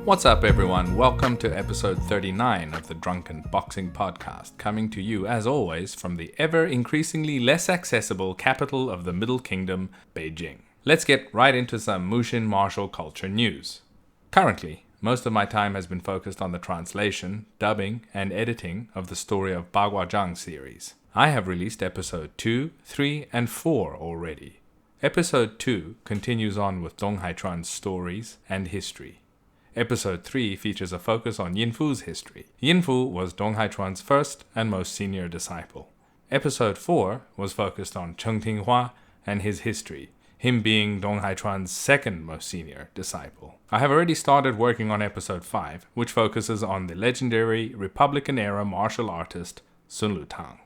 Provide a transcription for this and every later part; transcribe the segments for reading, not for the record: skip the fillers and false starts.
What's up, everyone? Welcome to episode 39 of the Drunken Boxing Podcast, coming to you, as always, from the ever-increasingly less accessible capital of the Middle Kingdom, Beijing. Let's get right into some Mushin martial culture news. Currently, most of my time has been focused on the translation, dubbing, and editing of the Story of Bagua Zhang series. I have released episode 2, 3, and 4 already. Episode 2 continues on with Dong Haichuan's stories and history. Episode 3 features a focus on Yin Fu's history. Yin Fu was Dong Haichuan's first and most senior disciple. Episode 4 was focused on Cheng Tinghua and his history, him being Dong Haichuan's second most senior disciple. I have already started working on episode 5, which focuses on the legendary Republican-era martial artist Sun Lutang.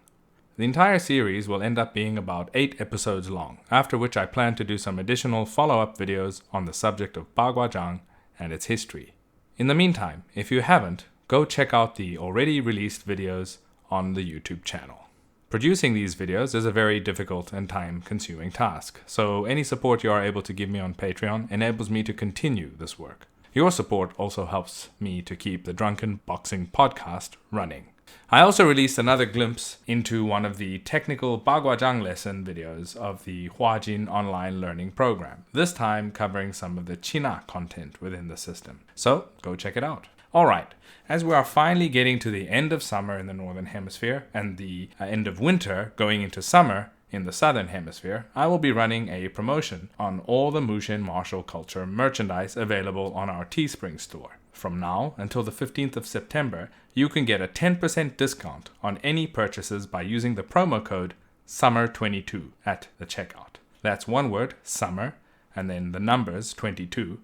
The entire series will end up being about 8 episodes long, after which I plan to do some additional follow-up videos on the subject of Bagua Zhang and its history. In the meantime, if you haven't, go check out the already released videos on the YouTube channel. Producing these videos is a very difficult and time-consuming task, so any support you are able to give me on Patreon enables me to continue this work. Your support also helps me to keep the Drunken Boxing Podcast running. I also released another glimpse into one of the technical Bagua Zhang lesson videos of the Huajin online learning program, this time covering some of the China content within the system. So, go check it out. Alright, as we are finally getting to the end of summer in the Northern Hemisphere and the end of winter going into summer in the Southern Hemisphere, I will be running a promotion on all the Mushin martial culture merchandise available on our Teespring store. From now until the 15th of September, you can get a 10% discount on any purchases by using the promo code SUMMER22 at the checkout. That's one word, SUMMER, and then the numbers 22.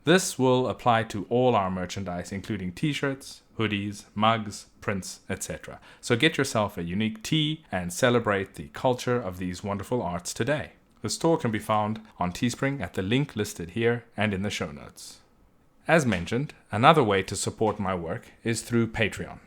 This will apply to all our merchandise, including t-shirts, hoodies, mugs, prints, etc. So get yourself a unique tee and celebrate the culture of these wonderful arts today. The store can be found on Teespring at the link listed here and in the show notes. As mentioned, another way to support my work is through Patreon.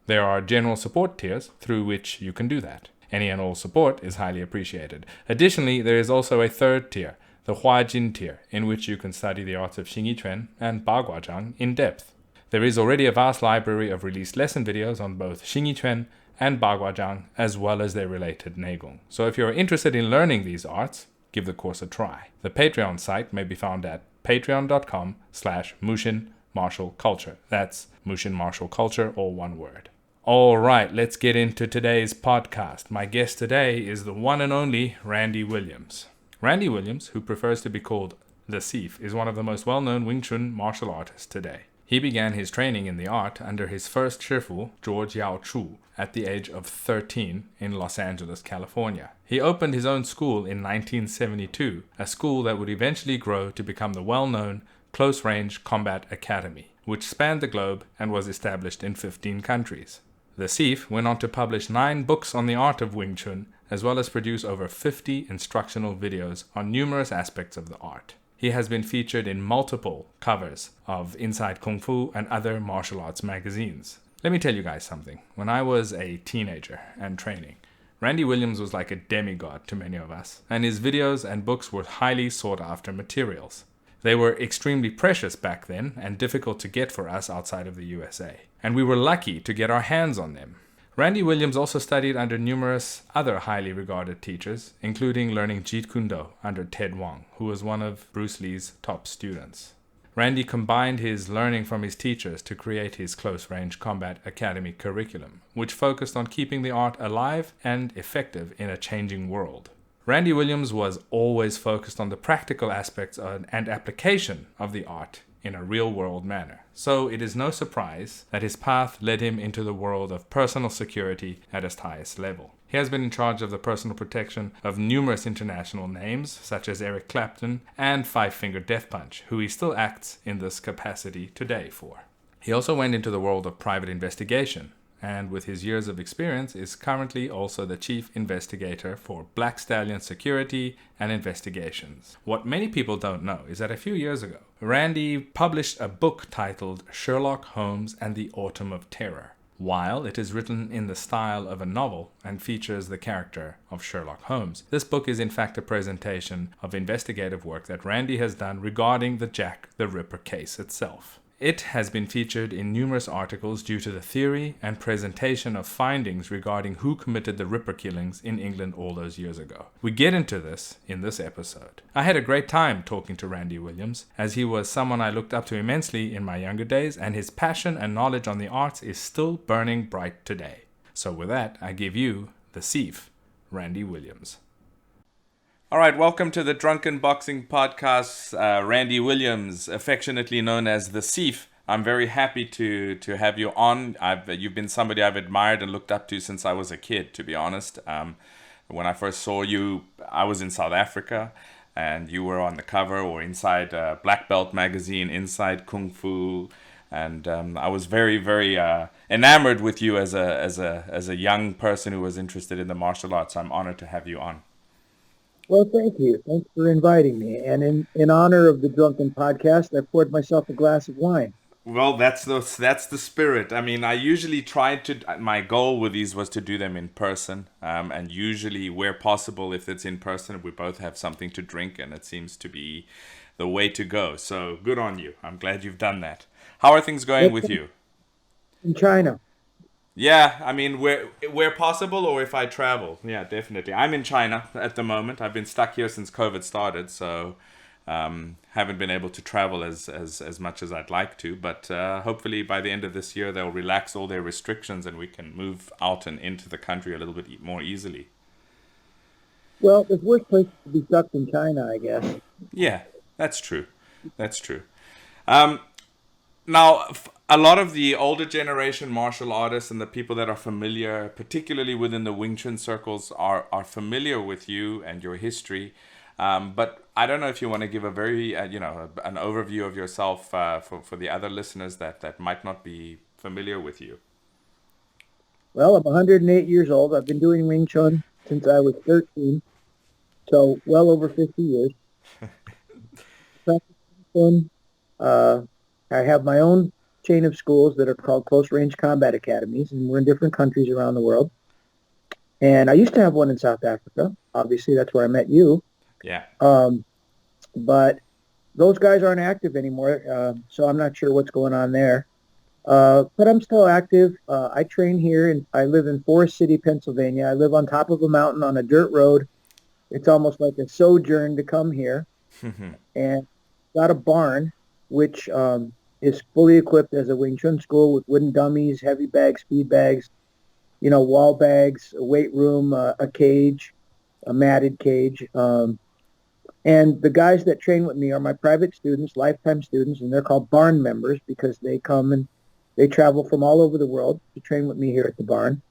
There are general support tiers through which you can do that. Any and all support is highly appreciated. Additionally, there is also a third tier, the Huajin tier, in which you can study the arts of Xingyi Quan and Bagua Zhang in depth. There is already a vast library of released lesson videos on both Xingyi Quan and Bagua Zhang, as well as their related Neigong. So if you're interested in learning these arts, give the course a try. The Patreon site may be found at patreon.com/Mushin Martial Culture. That's Mushin Martial Culture, all one word. All right, let's get into today's podcast. My guest today is the one and only Randy Williams. Randy Williams, who prefers to be called the Seef, is one of the most well-known Wing Chun martial artists today. He began his training in the art under his first Shifu, George Yau Chu, at the age of 13 in Los Angeles, California. He opened his own school in 1972, a school that would eventually grow to become the well-known Close Range Combat Academy, which spanned the globe and was established in 15 countries. The Seef went on to publish 9 books on the art of Wing Chun, as well as produce over 50 instructional videos on numerous aspects of the art. He has been featured in multiple covers of Inside Kung Fu and other martial arts magazines. Let me tell you guys something. When I was a teenager and training, Randy Williams was like a demigod to many of us, and his videos and books were highly sought after materials. They were extremely precious back then and difficult to get for us outside of the USA, and we were lucky to get our hands on them. Randy Williams also studied under numerous other highly regarded teachers, including learning Jeet Kune Do under Ted Wong, who was one of Bruce Lee's top students. Randy combined his learning from his teachers to create his Close Range Combat Academy curriculum, which focused on keeping the art alive and effective in a changing world. Randy Williams was always focused on the practical aspects and application of the art in a real-world manner. So it is no surprise that his path led him into the world of personal security at its highest level. He has been in charge of the personal protection of numerous international names, such as Eric Clapton and Five Finger Death Punch, who he still acts in this capacity today for. He also went into the world of private investigation, and with his years of experience is currently also the chief investigator for Black Stallion Security and Investigations. What many people don't know is that a few years ago, Randy published a book titled Sherlock, Holmes, and the Autumn of Terror. While it is written in the style of a novel and features the character of Sherlock Holmes, this book is in fact a presentation of investigative work that Randy has done regarding the Jack the Ripper case itself. It has been featured in numerous articles due to the theory and presentation of findings regarding who committed the Ripper killings in England all those years ago. We get into this in this episode. I had a great time talking to Randy Williams, as he was someone I looked up to immensely in my younger days, and his passion and knowledge on the arts is still burning bright today. So with that, I give you the Seef, Randy Williams. All right, welcome to the Drunken Boxing Podcast. Randy Williams, affectionately known as the Seef. I'm very happy to have you on. You've been somebody I've admired and looked up to since I was a kid, to be honest. When I first saw you, I was in South Africa, and you were on the cover or inside Black Belt magazine, Inside Kung Fu, and I was very, very enamored with you as a young person who was interested in the martial arts. I'm honored to have you on. Well, thank you. Thanks for inviting me. And in honor of the Drunken Podcast, I poured myself a glass of wine. Well, that's the spirit. I mean, I usually my goal with these was to do them in person. And usually where possible, if it's in person, we both have something to drink, and it seems to be the way to go. So good on you. I'm glad you've done that. How are things going with you? In China. Yeah, I mean, where possible, or if I travel. Yeah, definitely. I'm in China at the moment. I've been stuck here since COVID started, so haven't been able to travel as much as I'd like to. But hopefully by the end of this year, they'll relax all their restrictions and we can move out and into the country a little bit more easily. Well, there's worse places to be stuck in China, I guess. Yeah, that's true. That's true. Now, a lot of the older generation martial artists and the people that are familiar, particularly within the Wing Chun circles, are familiar with you and your history. But I don't know if you want to give a very, an overview of yourself for the other listeners that might not be familiar with you. Well, I'm 108 years old. I've been doing Wing Chun since I was 13, so well over 50 years. I have my own chain of schools that are called Close Range Combat Academies, and we're in different countries around the world. And I used to have one in South Africa. Obviously, that's where I met you. Yeah. But those guys aren't active anymore, so I'm not sure what's going on there. But I'm still active. I train here, and I live in Forest City, Pennsylvania. I live on top of a mountain on a dirt road. It's almost like a sojourn to come here. And got a barn, which is fully equipped as a Wing Chun school with wooden dummies, heavy bags, speed bags, wall bags, a weight room, a cage, a matted cage. And the guys that train with me are my private students, lifetime students, and they're called barn members because they come and they travel from all over the world to train with me here at the barn.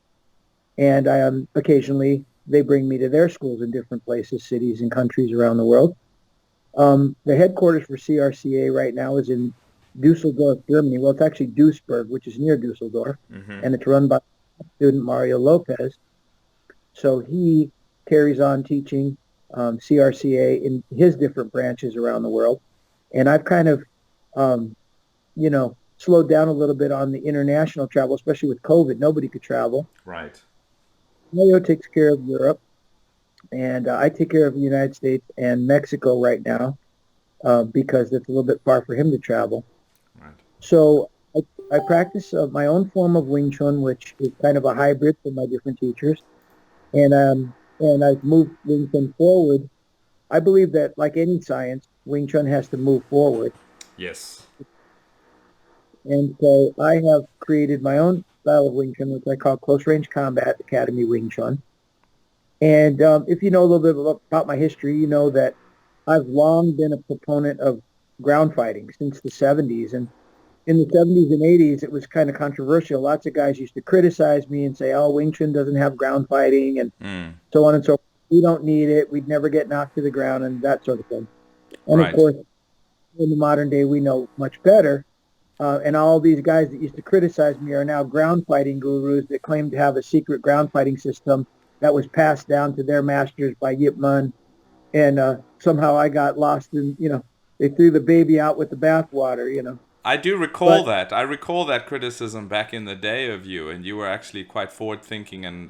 And occasionally they bring me to their schools in different places, cities and countries around the world. The headquarters for CRCA right now is in Dusseldorf, Germany. Well, it's actually Duisburg, which is near Dusseldorf, and it's run by student Mario Lopez. So he carries on teaching CRCA in his different branches around the world. And I've kind of, slowed down a little bit on the international travel, especially with COVID. Nobody could travel. Right. Mario takes care of Europe, and I take care of the United States and Mexico right now because it's a little bit far for him to travel. Right. So I practice my own form of Wing Chun, which is kind of a hybrid for my different teachers. And I've moved Wing Chun forward. I believe that, like any science, Wing Chun has to move forward. Yes. And so I have created my own style of Wing Chun, which I call Close Range Combat Academy Wing Chun. And if you know a little bit about my history, you know that I've long been a proponent of ground fighting since the 70s. And in the 70s and 80s, it was kind of controversial. Lots of guys used to criticize me and say, oh, Wing Chun doesn't have ground fighting and so on and so forth. We don't need it. We'd never get knocked to the ground and that sort of thing. And right. Of course, in the modern day, we know much better. And all these guys that used to criticize me are now ground fighting gurus that claim to have a secret ground fighting system that was passed down to their masters by Yip Man. And somehow I got lost in, they threw the baby out with the bathwater, I do recall that. I recall that criticism back in the day of you, and you were actually quite forward-thinking and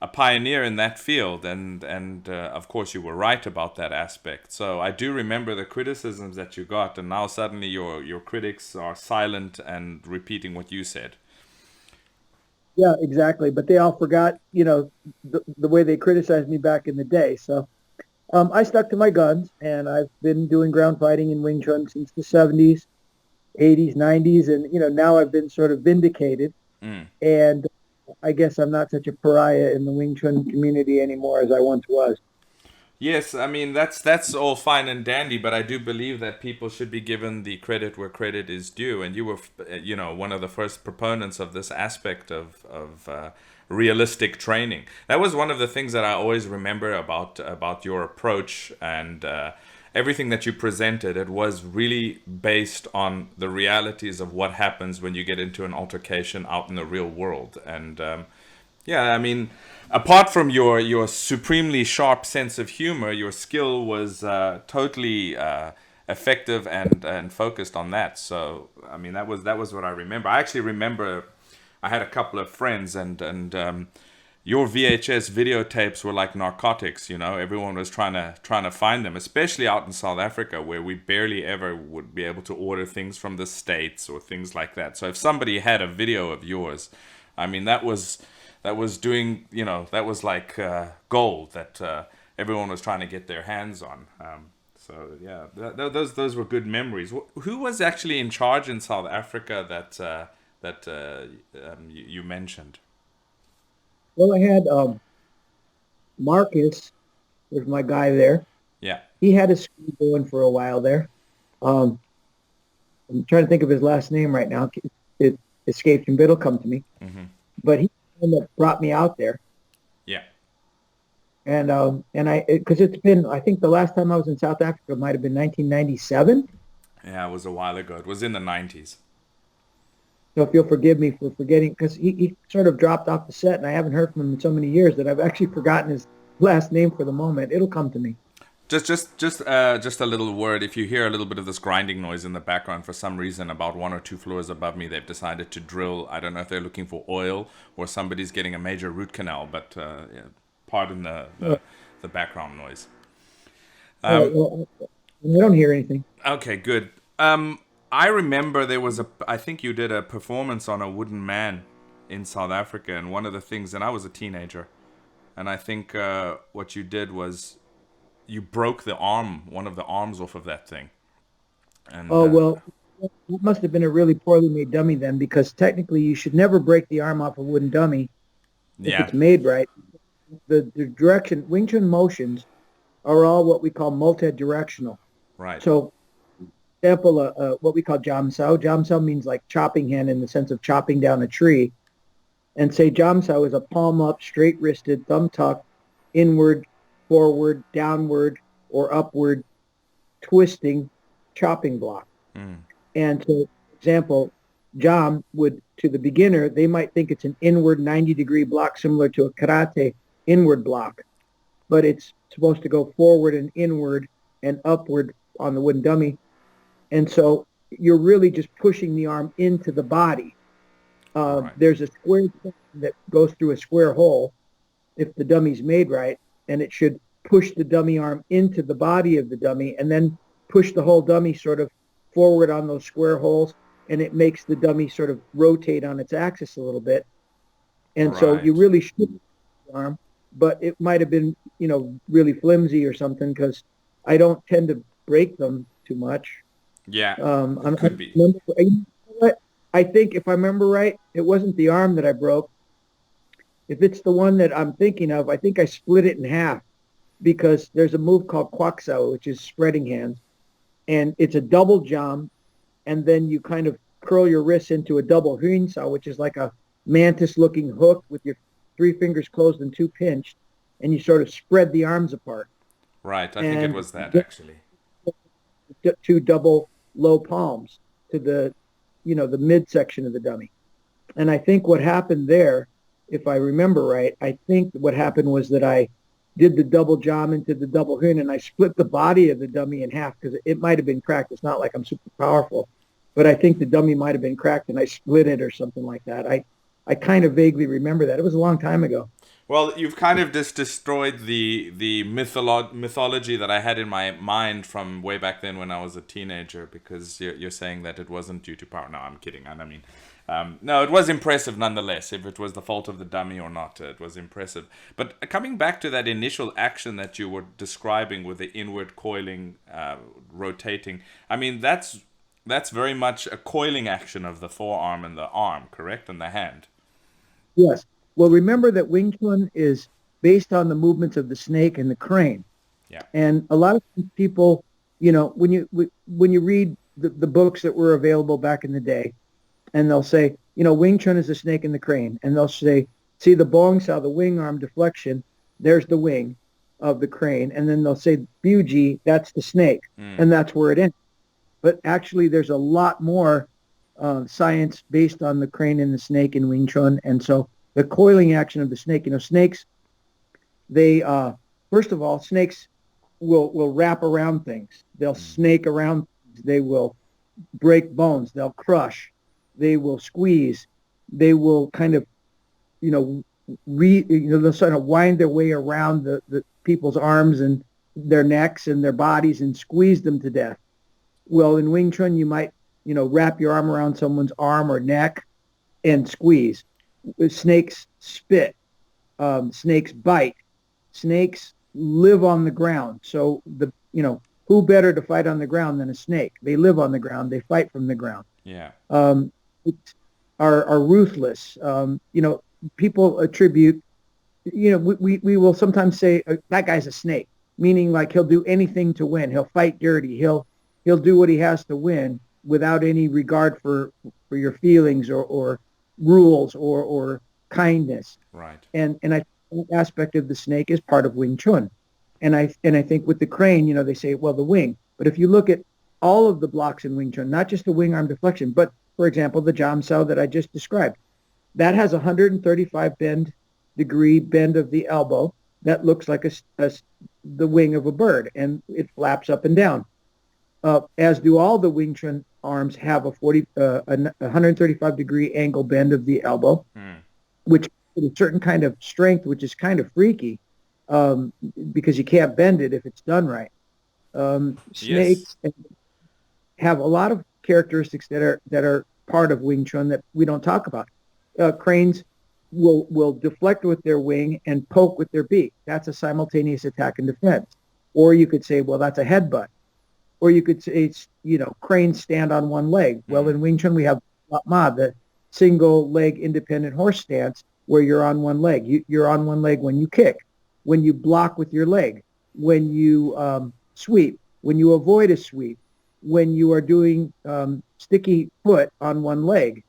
a pioneer in that field, and of course you were right about that aspect. So I do remember the criticisms that you got, and now suddenly your critics are silent and repeating what you said. Yeah, exactly. But they all forgot, the way they criticized me back in the day. So I stuck to my guns, and I've been doing ground fighting in Wing Chun since the 70s, 80s, 90s, and now I've been sort of vindicated. Mm. And I guess I'm not such a pariah in the Wing Chun community anymore as I once was. Yes, I mean that's all fine and dandy, but I do believe that people should be given the credit where credit is due, and you were, one of the first proponents of this aspect of realistic training. That was one of the things that I always remember about your approach and everything that you presented. It was really based on the realities of what happens when you get into an altercation out in the real world, and yeah, I mean, apart from your supremely sharp sense of humor, your skill was totally effective and focused on that. So, I mean, that was what I remember. I actually remember I had a couple of friends, and your VHS videotapes were like narcotics. Everyone was trying to find them, especially out in South Africa, where we barely ever would be able to order things from the States or things like that. So, if somebody had a video of yours, I mean, that was doing, that was like gold that everyone was trying to get their hands on. So yeah, those were good memories. Who was actually in charge in South Africa that you mentioned? Well, I had Marcus was my guy there. Yeah. He had his school going for a while there. Um, I'm trying to think of his last name right now. It escaped him, but it'll come to me. Mm-hmm. But he that brought me out there. Yeah. And because it's been, I think the last time I was in South Africa might have been 1997. Yeah, it was a while ago. It was in the 90s. So if you'll forgive me for forgetting, because he sort of dropped off the set, and I haven't heard from him in so many years that I've actually forgotten his last name for the moment. It'll come to me. Just a little word. If you hear a little bit of this grinding noise in the background, for some reason, about 1 or 2 floors above me, they've decided to drill. I don't know if they're looking for oil or somebody's getting a major root canal. But yeah, pardon the background noise. Well, I don't hear anything. Okay, good. I remember there was I think you did a performance on a wooden man in South Africa, and one of the things, and I was a teenager, and I think what you did was you broke one of the arms off of that thing. And Well, it must have been a really poorly made dummy then, because technically you should never break the arm off a wooden dummy if it's made right. The direction, Wing Chun motions are all what we call multi-directional. right. So, example, what we call jam sao. Jam sao means like chopping hand in the sense of chopping down a tree. And say jam sao is a palm up, straight wristed, thumb tucked, inward, forward, downward, or upward twisting chopping block. Mm. And so, for example, jam would, to the beginner, they might think it's an inward 90-degree block similar to a karate inward block, but it's supposed to go forward and inward and upward on the wooden dummy. And so you're really just pushing the arm into the body. Right. There's a square that goes through a square hole if the dummy's made right, and it should push the dummy arm into the body of the dummy and then push the whole dummy sort of forward on those square holes, and it makes the dummy sort of rotate on its axis a little bit. And so you Right. really should the arm, but it might have been, really flimsy or something, because I don't tend to break them too much. Yeah, I could be. remember, you know what? I think if I remember right, it wasn't the arm that I broke. If it's the one that I'm thinking of, I think I split it in half, because there's a move called kwaksa, which is spreading hands, and it's a double jam, and then you kind of curl your wrists into a double huinsa, which is like a mantis-looking hook with your 3 fingers closed and 2 pinched, and you sort of spread the arms apart. Right. I think it And was that actually. 2 double low palms to the midsection of the dummy. And I think what happened there, if I remember right, I think what happened was that I did the double jam into the double hun, and I split the body of the dummy in half, because it might have been cracked. It's not like I'm super powerful, but I think the dummy might have been cracked, and I split it or something like that. I kind of vaguely remember that. It was a long time ago. Well, you've kind of just destroyed the mythology that I had in my mind from way back then when I was a teenager, because you're saying that it wasn't due to power. No, I'm kidding. I mean, no, it was impressive nonetheless. If it was the fault of the dummy or not, it was impressive. But coming back to that initial action that you were describing with the inward coiling, rotating, I mean, that's very much a coiling action of the forearm and the arm, correct? And the hand. Yes. Well, remember that Wing Chun is based on the movements of the snake and the crane. Yeah. And a lot of people, when you read the books that were available back in the day, and they'll say, Wing Chun is the snake and the crane. And they'll say, see the Bong Sao, the wing arm deflection, there's the wing of the crane. And then they'll say, Buji, that's the snake. And that's where it ends. But actually, there's a lot more science based on the crane and the snake in Wing Chun. And so the coiling action of the snake, snakes, they, first of all, snakes will wrap around things. They'll snake around things. They will break bones. They'll crush. They will squeeze. They will kind of, they'll sort of wind their way around the people's arms and their necks and their bodies and squeeze them to death. Well, in Wing Chun, you might, wrap your arm around someone's arm or neck and squeeze. Snakes spit. Snakes bite. Snakes live on the ground. So who better to fight on the ground than a snake? They live on the ground. They fight from the ground. Yeah. Are ruthless. People attribute. We will sometimes say that guy's a snake, meaning like he'll do anything to win. He'll fight dirty. He'll do what he has to win without any regard for your feelings or rules or kindness. Right. And I think that aspect of the snake is part of Wing Chun. And I think with the crane, they say, well, the wing. But if you look at all of the blocks in Wing Chun, not just the wing arm deflection, but for example, the Jam Sao that I just described, that has 135 degree bend of the elbow that looks like the wing of a bird, and it flaps up and down. As do all the Wing Chun arms have a 135 degree angle bend of the elbow, which is a certain kind of strength, which is kind of freaky, because you can't bend it if it's done right. Snakes have a lot of characteristics that are part of Wing Chun that we don't talk about. Cranes will deflect with their wing and poke with their beak. That's a simultaneous attack and defense. Or you could say, well, that's a headbutt. Or you could say, cranes stand on one leg. Well, in Wing Chun, we have Ma, the single leg independent horse stance, where you're on one leg. You're on one leg when you kick, when you block with your leg, when you sweep, when you avoid a sweep, when you are doing sticky foot on one leg,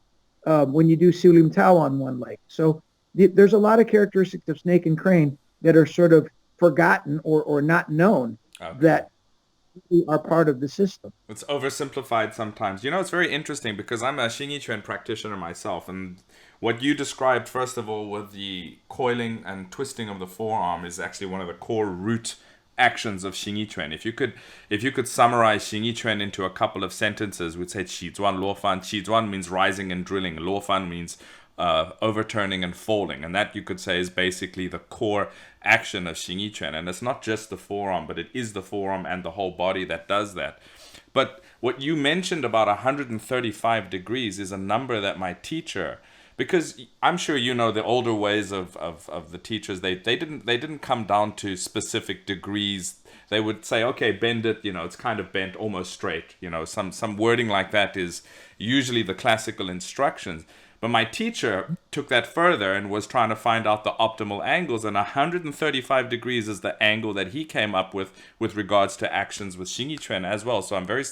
when you do Sulim Tao on one leg. So there's a lot of characteristics of snake and crane that are sort of forgotten or not known that are part of the system. It's oversimplified sometimes. It's very interesting because I'm a Xingyi Quan practitioner myself, and what you described, first of all, with the coiling and twisting of the forearm is actually one of the core root actions of Xingyi Quan. If you could summarize Xingyi Quan into a couple of sentences, we'd say Qi Zuan Luo Fan. Qi Zuan means rising and drilling. Luo Fan means overturning and falling, and that you could say is basically the core action of Xingyi Quan. And it's not just the forearm, but it is the forearm and the whole body that does that. But what you mentioned about 135 degrees is a number that my teacher, because I'm sure the older ways of the teachers, they didn't come down to specific degrees. They would say, okay, bend it, it's kind of bent almost straight. Some wording like that is usually the classical instructions. But my teacher took that further and was trying to find out the optimal angles, and 135 degrees is the angle that he came up with regards to actions with Xingyi Quan as well. So I'm very,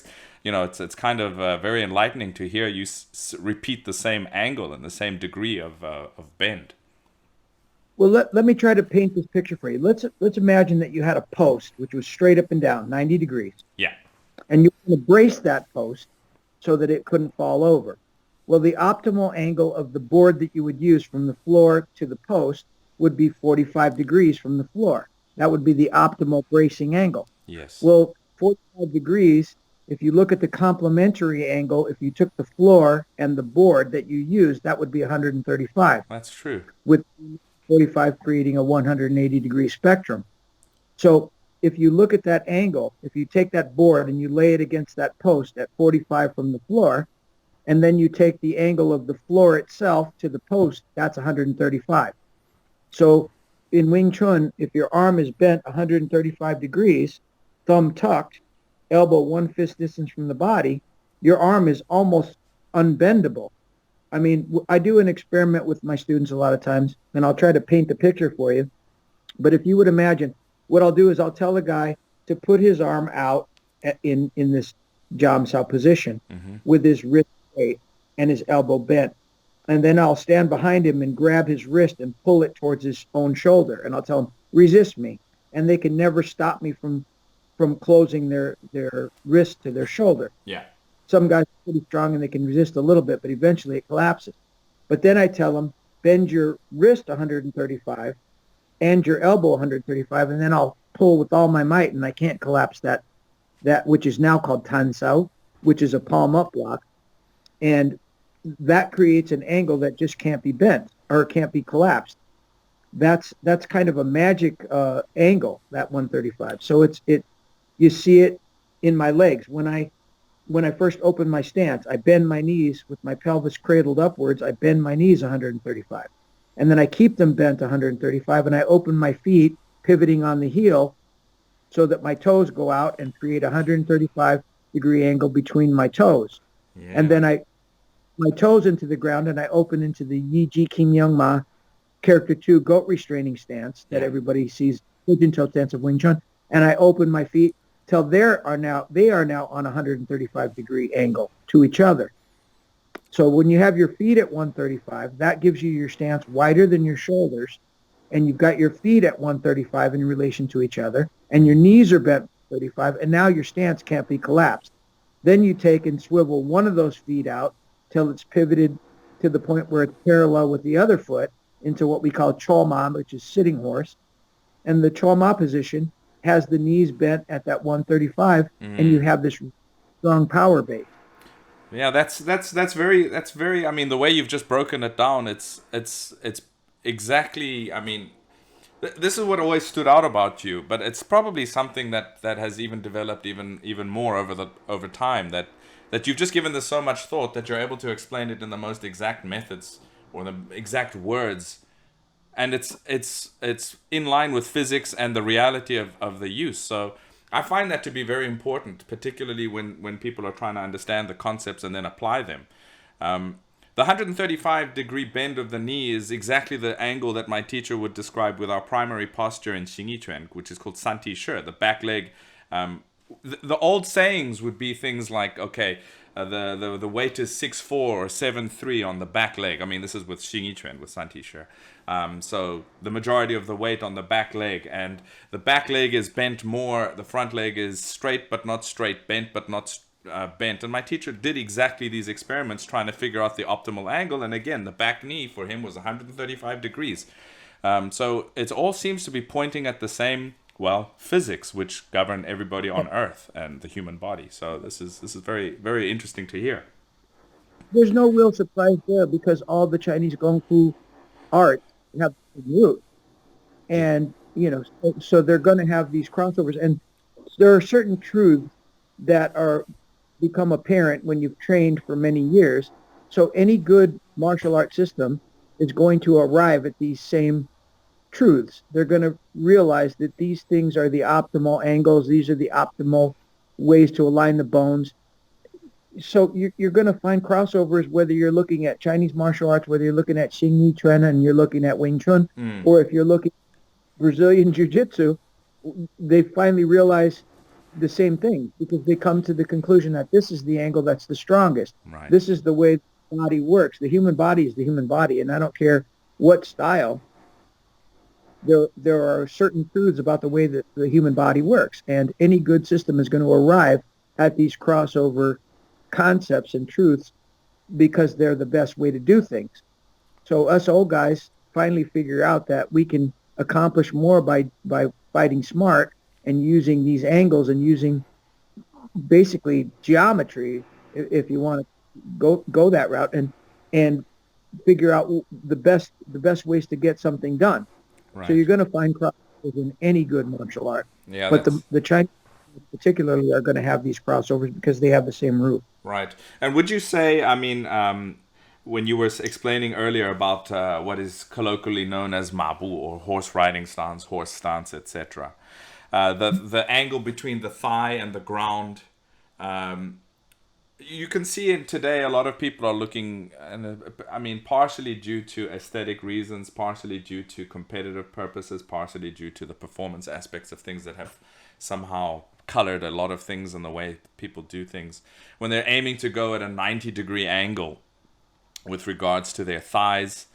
it's kind of very enlightening to hear you repeat the same angle and the same degree of bend. Well, let me try to paint this picture for you. Let's imagine that you had a post which was straight up and down, 90 degrees. Yeah. And you want to brace that post so that it couldn't fall over. Well, the optimal angle of the board that you would use from the floor to the post would be 45 degrees from the floor. That would be the optimal bracing angle. Yes. Well, 45 degrees, if you look at the complementary angle, if you took the floor and the board that you used, that would be 135. That's true. With 45 creating a 180 degree spectrum. So if you look at that angle, if you take that board and you lay it against that post at 45 from the floor, and then you take the angle of the floor itself to the post, that's 135. So in Wing Chun, if your arm is bent 135 degrees, thumb tucked, elbow one fist distance from the body, your arm is almost unbendable. I mean, I do an experiment with my students a lot of times, and I'll try to paint the picture for you. But if you would imagine, what I'll do is I'll tell a guy to put his arm out in this Jam Sao position with his wrist straight and his elbow bent. And then I'll stand behind him and grab his wrist and pull it towards his own shoulder. And I'll tell him, resist me. And they can never stop me from closing their wrist to their shoulder. Yeah. Some guys are pretty strong and they can resist a little bit, but eventually it collapses. But then I tell them, bend your wrist 135 and your elbow 135, and then I'll pull with all my might, and I can't collapse that which is now called Tan Sao, which is a palm up block. And that creates an angle that just can't be bent or can't be collapsed. That's kind of a magic angle, that 135. So you see it in my legs. When I first open my stance, I bend my knees with my pelvis cradled upwards. I bend my knees 135. And then I keep them bent 135, and I open my feet, pivoting on the heel, so that my toes go out and create a 135-degree angle between my toes. Yeah. And then my toes into the ground, and I open into the Yi Ji Kim Young Ma character 2 goat restraining stance that everybody sees, pigeon toe stance of Wing Chun. And I open my feet till they are now on a 135-degree angle to each other. So when you have your feet at 135, that gives you your stance wider than your shoulders, and you've got your feet at 135 in relation to each other, and your knees are bent 35, and now your stance can't be collapsed. Then you take and swivel one of those feet out till it's pivoted to the point where it's parallel with the other foot into what we call Choma, which is sitting horse. And the Choma position has the knees bent at that 135, and you have this strong power base. Yeah, that's very. I mean, the way you've just broken it down, it's exactly. I mean, this is what always stood out about you. But it's probably something that has even developed even more over time. That you've just given this so much thought that you're able to explain it in the most exact methods or the exact words, and it's in line with physics and the reality of the use. So I find that to be very important, particularly when people are trying to understand the concepts and then apply them. The 135-degree bend of the knee is exactly the angle that my teacher would describe with our primary posture in Xing Chuan, which is called Santi Shi, the back leg. The old sayings would be things like, okay, the weight is 6'4" or 7'3" on the back leg. I mean, this is with Xing Chuan, with Santi Shi. So the majority of the weight on the back leg, and the back leg is bent more, the front leg is straight but not straight, bent but not bent. And my teacher did exactly these experiments trying to figure out the optimal angle, and again, the back knee for him was 135 degrees. So it all seems to be pointing at the same, physics which govern everybody on Earth and the human body. So this is very, very interesting to hear. There's no real surprise there because all the Chinese Kung Fu art have root, and so they're going to have these crossovers, and there are certain truths that are become apparent when you've trained for many years. So any good martial art system is going to arrive at these same truths. They're going to realize that these things are the optimal angles, these are the optimal ways to align the bones. So you're going to find crossovers whether you're looking at Chinese martial arts, whether you're looking at Xing Chuan and you're looking at Wing Chun, or if you're looking at Brazilian Jiu-Jitsu, they finally realize the same thing because they come to the conclusion that this is the angle that's the strongest. Right. This is the way the body works. The human body is the human body, and I don't care what style. There are certain truths about the way that the human body works, and any good system is going to arrive at these crossover concepts and truths because they're the best way to do things. So us old guys finally figure out that we can accomplish more by fighting smart and using these angles and using basically geometry if you want to go that route. And figure out the best ways to get something done. So Right. you're going to find crossovers in any good martial art, Yeah, but the that's the Chinese particularly are going to have these crossovers because they have the same root. right. And would you say, I mean, when you were explaining earlier about what is colloquially known as mabu or horse riding stance, horse stance, etc., the angle between the thigh and the ground, um, you can see it today. A lot of people are looking, and I mean, partially due to aesthetic reasons, partially due to competitive purposes, partially due to the performance aspects of things that have somehow colored a lot of things in the way people do things. When they're aiming to go at a 90-degree angle with regards to their thighs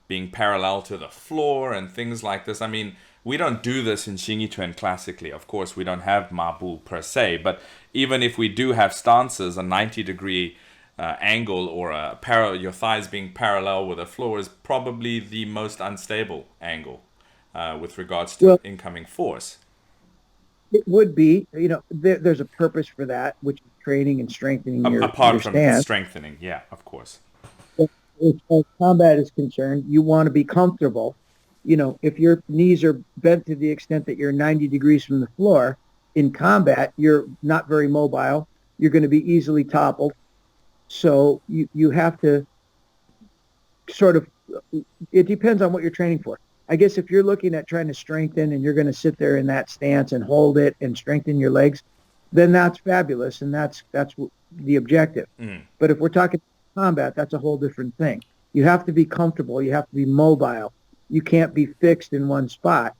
being parallel to the floor and things like this. I mean, we don't do this in Xing Yi Chuan classically. Of course, we don't have Mabu per se, but even if we do have stances, a 90-degree angle or your thighs being parallel with the floor is probably the most unstable angle with regards to Well, incoming force. it would be, there's a purpose for that, which is training and strengthening your Apart your from stance. strengthening, yeah, of course. But as far as combat is concerned, you want to be comfortable. If your knees are bent to the extent that you're 90 degrees from the floor in combat, you're not very mobile. You're going to be easily toppled. So you have to sort of, it depends on what you're training for. I guess if you're looking at trying to strengthen and you're going to sit there in that stance and hold it and strengthen your legs, then that's fabulous and that's the objective. Mm, But if we're talking combat, that's a whole different thing. You have to be comfortable. You have to be mobile. You can't be fixed in one spot.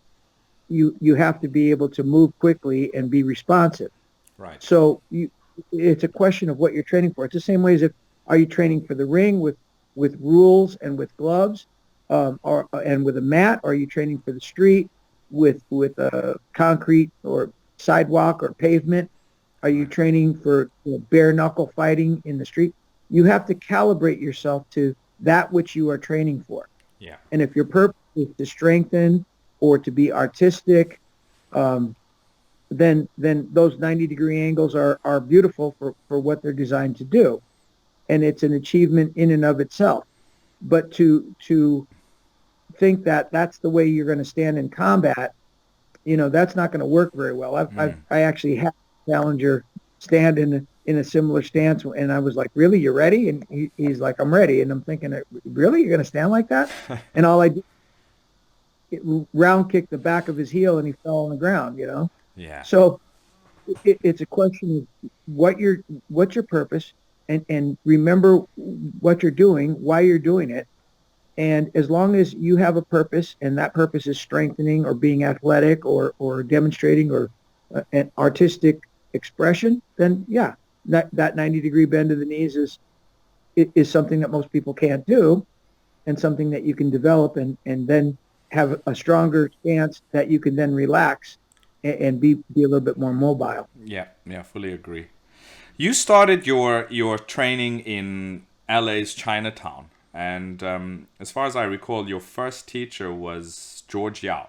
You have to be able to move quickly and be responsive. right. So it's a question of what you're training for. It's the same way as if are you training for the ring with rules and with gloves, or and with a mat? Or are you training for the street with a concrete or sidewalk or pavement? Are you Right. training for bare knuckle fighting in the street? You have to calibrate yourself to that which you are training for. Yeah. And if your purpose is to strengthen or to be artistic, um, then those 90-degree angles are beautiful for what they're designed to do, and it's an achievement in and of itself. But to think that that's the way you're going to stand in combat, that's not going to work very well. Mm. I actually had a challenger stand in a similar stance, and I was like, "Really, you're ready?" And he's like, "I'm ready." And I'm thinking, "Really, you're going to stand like that?" And all I did, round kicked the back of his heel, and he fell on the ground. Yeah. So it's a question of what's your purpose, and remember what you're doing, why you're doing it. And as long as you have a purpose and that purpose is strengthening or being athletic or demonstrating or an artistic expression, then yeah, that 90-degree bend of the knees is something that most people can't do, and something that you can develop and then have a stronger stance that you can then relax and be a little bit more mobile. Yeah. Yeah. Fully agree. You started your training in LA's Chinatown, and as far as I recall, your first teacher was George Yao.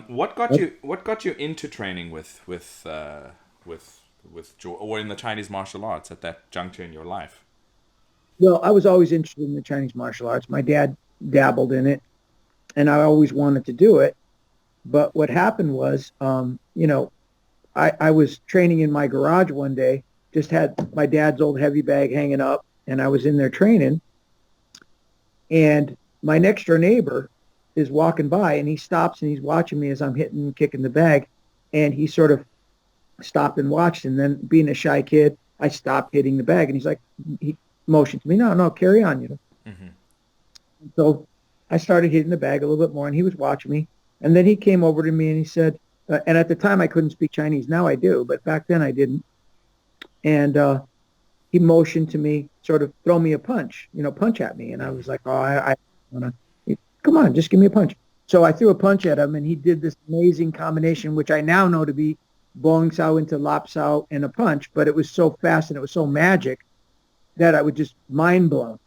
What got you into training with George, or in the Chinese martial arts at that juncture in your life? Well, I was always interested in the Chinese martial arts. My dad dabbled in it, and I always wanted to do it. But what happened was, I was training in my garage one day, just had my dad's old heavy bag hanging up, and I was in there training. And my next door neighbor is walking by, and he stops and he's watching me as I'm hitting and kicking the bag. And he sort of stopped and watched. And then, being a shy kid, I stopped hitting the bag. And he motioned to me, no, no, carry on. Hmm. So I started hitting the bag a little bit more, and he was watching me. And then he came over to me and he said, and at the time I couldn't speak Chinese. Now I do, but back then I didn't. And he motioned to me, sort of throw me a punch, punch at me. And I was like, oh, I want to, come on, just give me a punch. So I threw a punch at him, and he did this amazing combination, which I now know to be Bong Sao into Lap Sao and a punch. But it was so fast and it was so magic that I was just mind blown.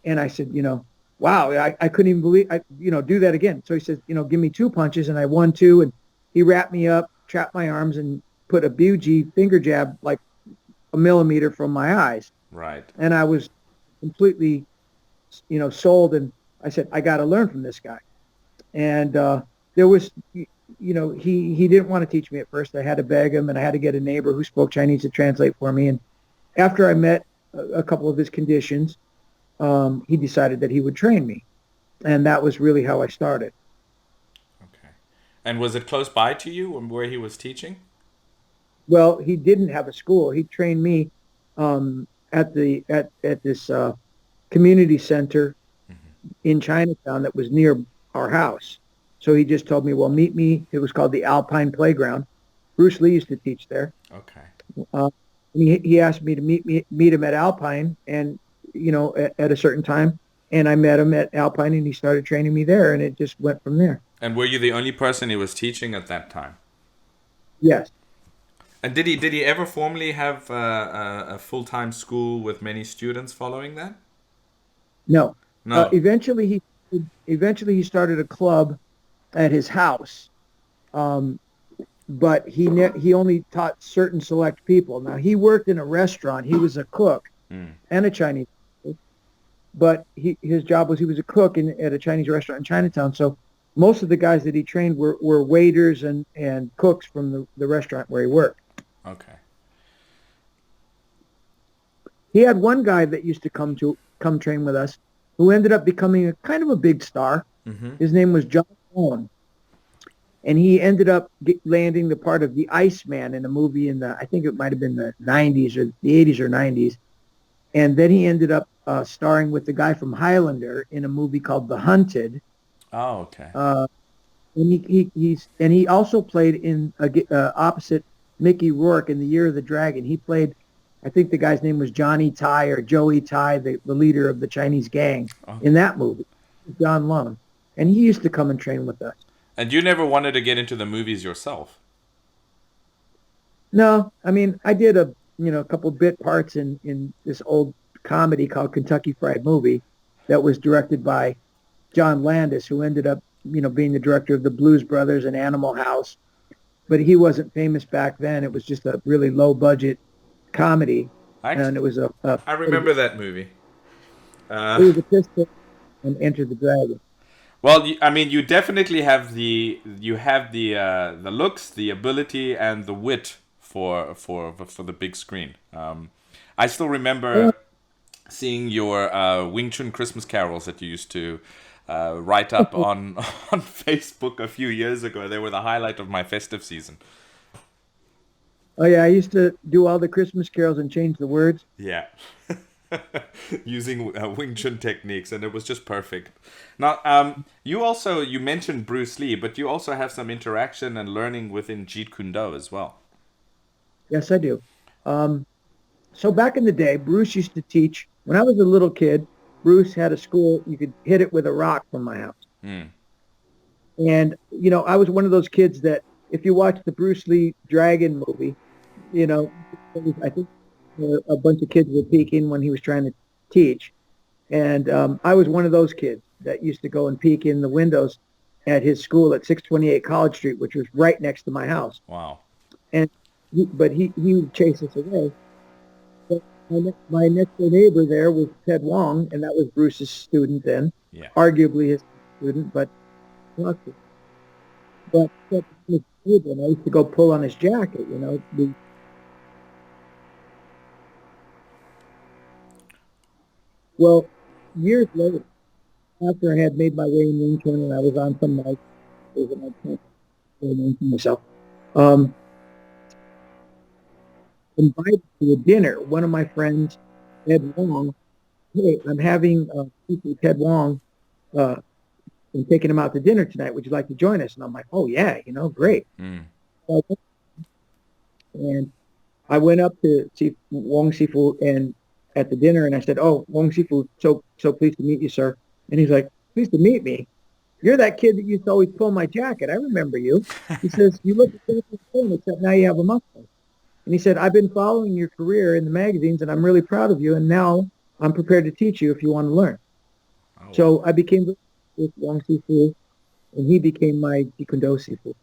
And I said, wow, I couldn't even believe, do that again. So he says, give me two punches, and I won two. And he wrapped me up, trapped my arms, and put a BUG finger jab like a millimeter from my eyes. Right. And I was completely sold, and I said, I got to learn from this guy. And there was, he didn't want to teach me at first. I had to beg him, and I had to get a neighbor who spoke Chinese to translate for me. And after I met a couple of his conditions, he decided that he would train me. And that was really how I started. Okay. And was it close by to you where he was teaching? Well, he didn't have a school. He trained me at this community center in Chinatown that was near our house. So he just told me, well, meet me. It was called the Alpine Playground. Bruce Lee used to teach there. Okay. He asked me to meet him at Alpine, and at a certain time, and I met him at Alpine, and he started training me there, and it just went from there. And were you the only person he was teaching at that time? Yes. And did he ever formally have a full-time school with many students following that? No. No. Eventually he started a club at his house, but he only taught certain select people. Now, he worked in a restaurant. He was a cook and a Chinese cook, but his job was he was a cook at a Chinese restaurant in Chinatown. So most of the guys that he trained were waiters and cooks from the restaurant where he worked. Okay. He had one guy that used to come train with us, who ended up becoming a kind of a big star. Mm-hmm. His name was Ted Wong, and he ended up landing the part of the Iceman in a movie I think it might have been the 90s or the 80s or 90s, and then he ended up starring with the guy from Highlander in a movie called The Hunted. Oh, okay. And he also played in opposite Mickey Rourke in The Year of the Dragon. He played, I think the guy's name was Johnny Tai or Joey Tai, the leader of the Chinese gang in that movie, John Lone. And he used to come and train with us. And you never wanted to get into the movies yourself? No, I mean, I did a couple bit parts in this old comedy called Kentucky Fried Movie that was directed by John Landis, who ended up, being the director of the Blues Brothers and Animal House. But he wasn't famous back then. It was just a really low budget comedy, and it was I remember that movie. It was a pistol and Enter the Dragon. Well, you definitely have the looks, the ability, and the wit for the big screen. I still remember seeing your Wing Chun Christmas carols that you used to write up on Facebook a few years ago. They were the highlight of my festive season. Oh yeah, I used to do all the Christmas carols and change the words. Yeah. Using Wing Chun techniques, and it was just perfect. Now, you mentioned Bruce Lee, but you also have some interaction and learning within Jeet Kune Do as well. Yes, I do. So back in the day, Bruce used to teach. When I was a little kid, Bruce had a school. You could hit it with a rock from my house. And, I was one of those kids that if you watch the Bruce Lee Dragon movie, I think a bunch of kids were peeking when he was trying to teach. And I was one of those kids that used to go and peek in the windows at his school at 628 College Street, which was right next to my house. Wow. And he would chase us away. But my next door neighbor there was Ted Wong, and that was Bruce's student then. Yeah. Arguably his student, but Ted was his student. I used to go pull on his jacket, Well, years later, after I had made my way in Wing Chun and I was on some nights, myself, invited to a dinner. One of my friends, Ted Wong, hey, I'm having Ted Wong, and taking him out to dinner tonight. Would you like to join us? And I'm like, oh yeah, great. And I went up to see Wong Shifu and at the dinner, and I said, "Oh, Wong Shifu, so pleased to meet you, sir." And he's like, "Pleased to meet me. You're that kid that used to always pull my jacket. I remember you." He says, "You look exactly the same, except now you have a mustache." And he said, "I've been following your career in the magazines, and I'm really proud of you. And now I'm prepared to teach you if you want to learn." Oh. So I became with Wong Shifu, and he became my Jeet Kune Do Shifu.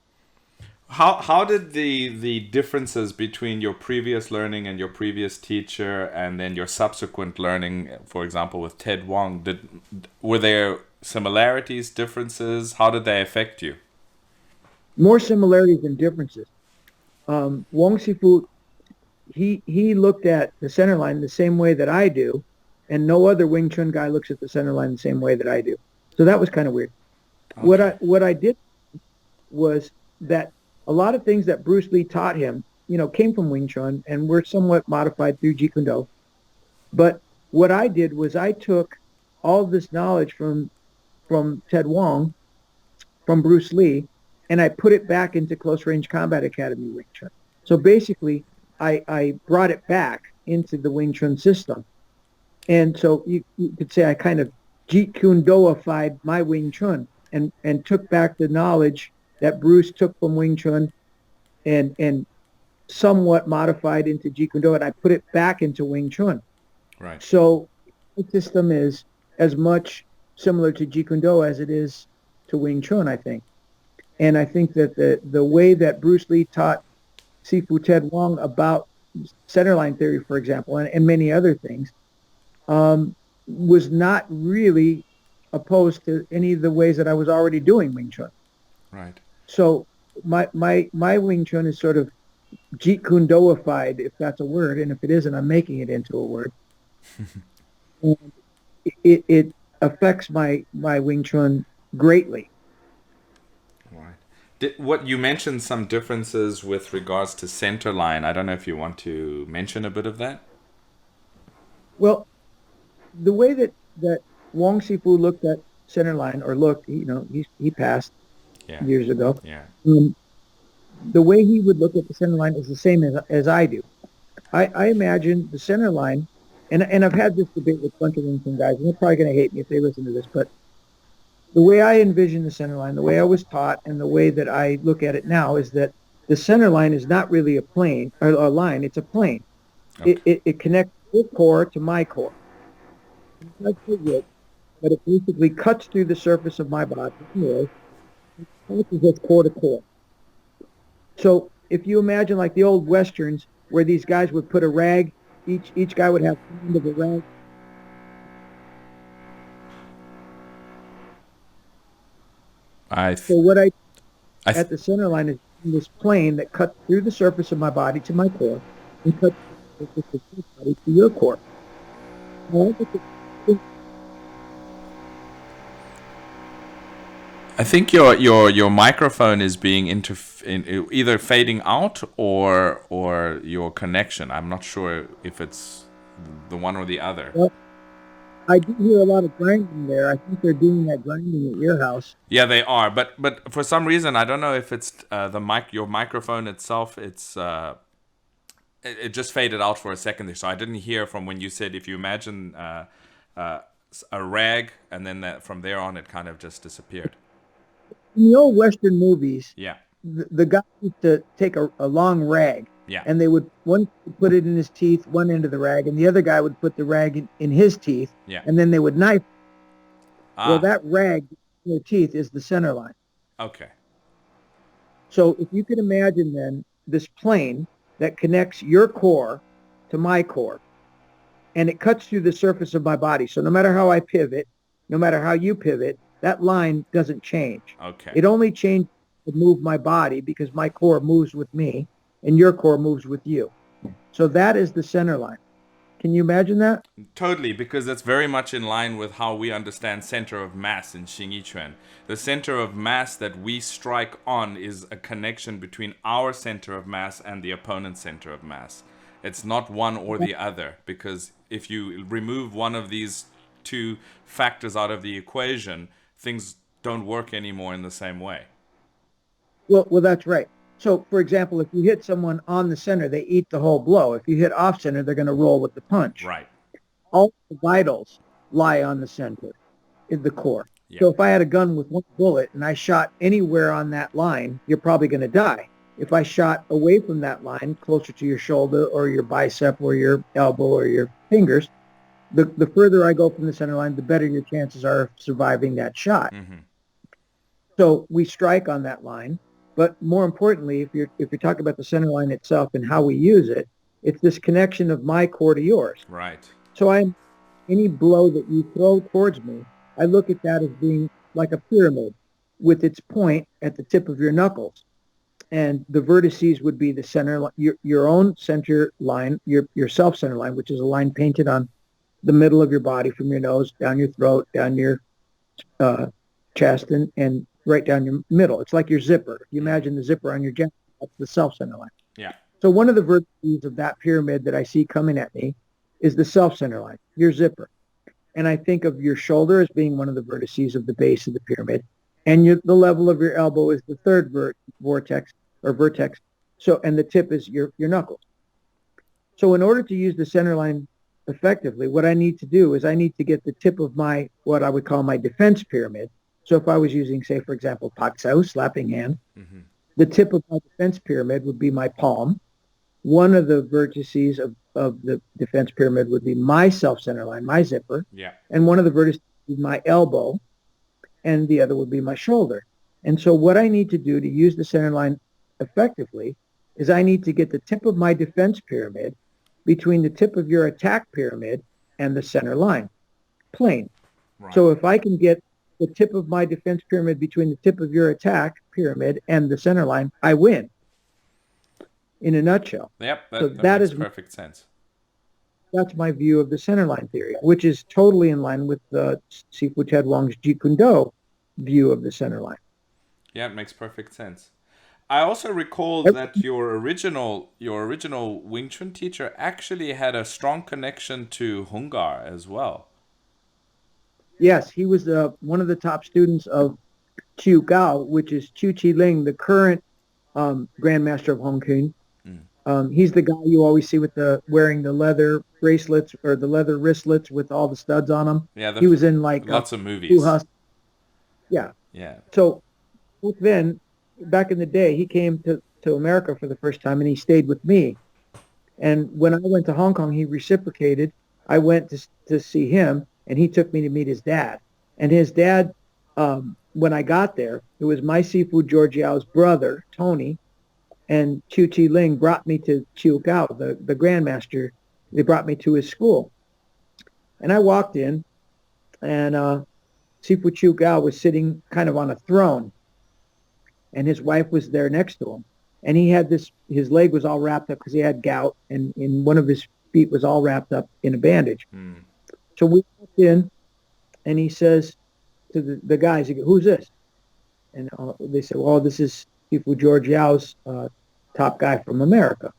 How did the differences between your previous learning and your previous teacher, and then your subsequent learning, for example, with Ted Wong, were there similarities, differences? How did they affect you? More similarities than differences. Wong Sifu, he looked at the center line the same way that I do, and no other Wing Chun guy looks at the center line the same way that I do. So that was kind of weird. Okay. What I did was that a lot of things that Bruce Lee taught him, came from Wing Chun and were somewhat modified through Jeet Kune Do. But what I did was I took all this knowledge from Ted Wong, from Bruce Lee, and I put it back into Close Range Combat Academy Wing Chun. So basically, I brought it back into the Wing Chun system. And so you could say I kind of Jeet Kune Do-ified my Wing Chun and took back the knowledge that Bruce took from Wing Chun and somewhat modified into Jeet Kune Do, and I put it back into Wing Chun. Right. So the system is as much similar to Jeet Kune Do as it is to Wing Chun, I think. And I think that the way that Bruce Lee taught Sifu Ted Wong about centerline theory, for example, and many other things, was not really opposed to any of the ways that I was already doing Wing Chun. Right. So my Wing Chun is sort of Jeet Kune Do-ified, if that's a word, and if it isn't, I'm making it into a word. And it affects my Wing Chun greatly. Right. What you mentioned some differences with regards to center line. I don't know if you want to mention a bit of that. Well, the way that Wong Sifu looked at center line, or looked, he passed Yeah. years ago. Yeah. The way he would look at the center line is the same as I do. I imagine the center line, and I've had this debate with a bunch of Wing Chun guys, and they're probably going to hate me if they listen to this, but the way I envision the center line, the way I was taught, and the way that I look at it now is that the center line is not really a plane or a line; it's a plane. Okay. It connects your core to my core. But it basically cuts through the surface of my body, and passes core to core. So if you imagine like the old westerns where these guys would put a rag, each guy would have the end of a rag. So what I at the center line is this plane that cuts through the surface of my body to my core and cuts through the surface of my body to your core. I think your microphone is being either fading out or your connection. I'm not sure if it's the one or the other. Well, I do hear a lot of grinding there. I think they're doing that grinding at your house. Yeah, they are. But for some reason, I don't know if it's your microphone itself. It just faded out for a second there, so I didn't hear from when you said if you imagine a rag, and then from there on it kind of just disappeared. In the old Western movies, Yeah. the guy used to take a long rag. Yeah. And they would put it in his teeth, one end of the rag, and the other guy would put the rag in his teeth. Yeah. And then they would knife. Well, Ah. that rag in their teeth is the center line. Okay. So if you can imagine then this plane that connects your core to my core, and it cuts through the surface of my body. So no matter how I pivot, no matter how you pivot, that line doesn't change. Okay. It only changes to move my body because my core moves with me and your core moves with you. So that is the center line. Can you imagine that? Totally, because that's very much in line with how we understand center of mass in Xing Yi Quan. The center of mass that we strike on is a connection between our center of mass and the opponent's center of mass. It's not one or the other, because if you remove one of these two factors out of the equation, things don't work anymore in the same way. Well, that's right. So, for example, if you hit someone on the center, they eat the whole blow. If you hit off center, they're going to roll with the punch. Right. All the vitals lie on the center, in the core. Yeah. So if I had a gun with one bullet and I shot anywhere on that line, you're probably going to die. If I shot away from that line, closer to your shoulder or your bicep or your elbow or your fingers, the further I go from the center line, the better your chances are of surviving that shot. Mm-hmm. So we strike on that line. But more importantly, if you're talking about the center line itself and how we use it, it's this connection of my core to yours. Right. So any blow that you throw towards me, I look at that as being like a pyramid with its point at the tip of your knuckles. And the vertices would be the center, your own center line, your self-center line, which is a line painted on the middle of your body from your nose, down your throat, down your chest, and right down your middle. It's like your zipper. If you imagine the zipper on your jacket, that's the self-center line. Yeah. So one of the vertices of that pyramid that I see coming at me is the self-center line, your zipper. And I think of your shoulder as being one of the vertices of the base of the pyramid. And the level of your elbow is the third vertex. So, and the tip is your knuckles. So in order to use the center line effectively, what I need to do is I need to get the tip of my, what I would call my defense pyramid. So if I was using, say, for example, Pak Sao, slapping hand, the tip of my defense pyramid would be my palm. One of the vertices of the defense pyramid would be my self-center line, my zipper. Yeah. And one of the vertices would be my elbow, and the other would be my shoulder. And so what I need to do to use the center line effectively is I need to get the tip of my defense pyramid between the tip of your attack pyramid and the center line, plain. Right. So if I can get the tip of my defense pyramid between the tip of your attack pyramid and the center line, I win. In a nutshell. Yep, that makes perfect sense. That's my view of the center line theory, which is totally in line with Shifu Ted Wong's Jeet Kune Do view of the center line. Yeah, it makes perfect sense. I also recall that your original Wing Chun teacher actually had a strong connection to Hungar as well. Yes, he was one of the top students of Chiu Gao, which is Chu Chi Ling, the current Grandmaster of Hong Kong. He's the guy you always see with wearing the leather bracelets or the leather wristlets with all the studs on them. Yeah, he was in like lots of movies. Yeah. Yeah. So back in the day, he came to America for the first time and he stayed with me. And when I went to Hong Kong, he reciprocated. I went to see him and he took me to meet his dad. And his dad, when I got there, it was my Sifu George Yao's brother, Tony, and Chu Chi Ling brought me to Chiu Gao, the Grandmaster. They brought me to his school. And I walked in, and Sifu Chiu Gao was sitting kind of on a throne, and his wife was there next to him. And he had his leg was all wrapped up because he had gout, and in one of his feet was all wrapped up in a bandage. So we walked in, and he says to the guys, he goes, "Who's this?" And they said, "Well, this is Sifu George Yao's top guy from America."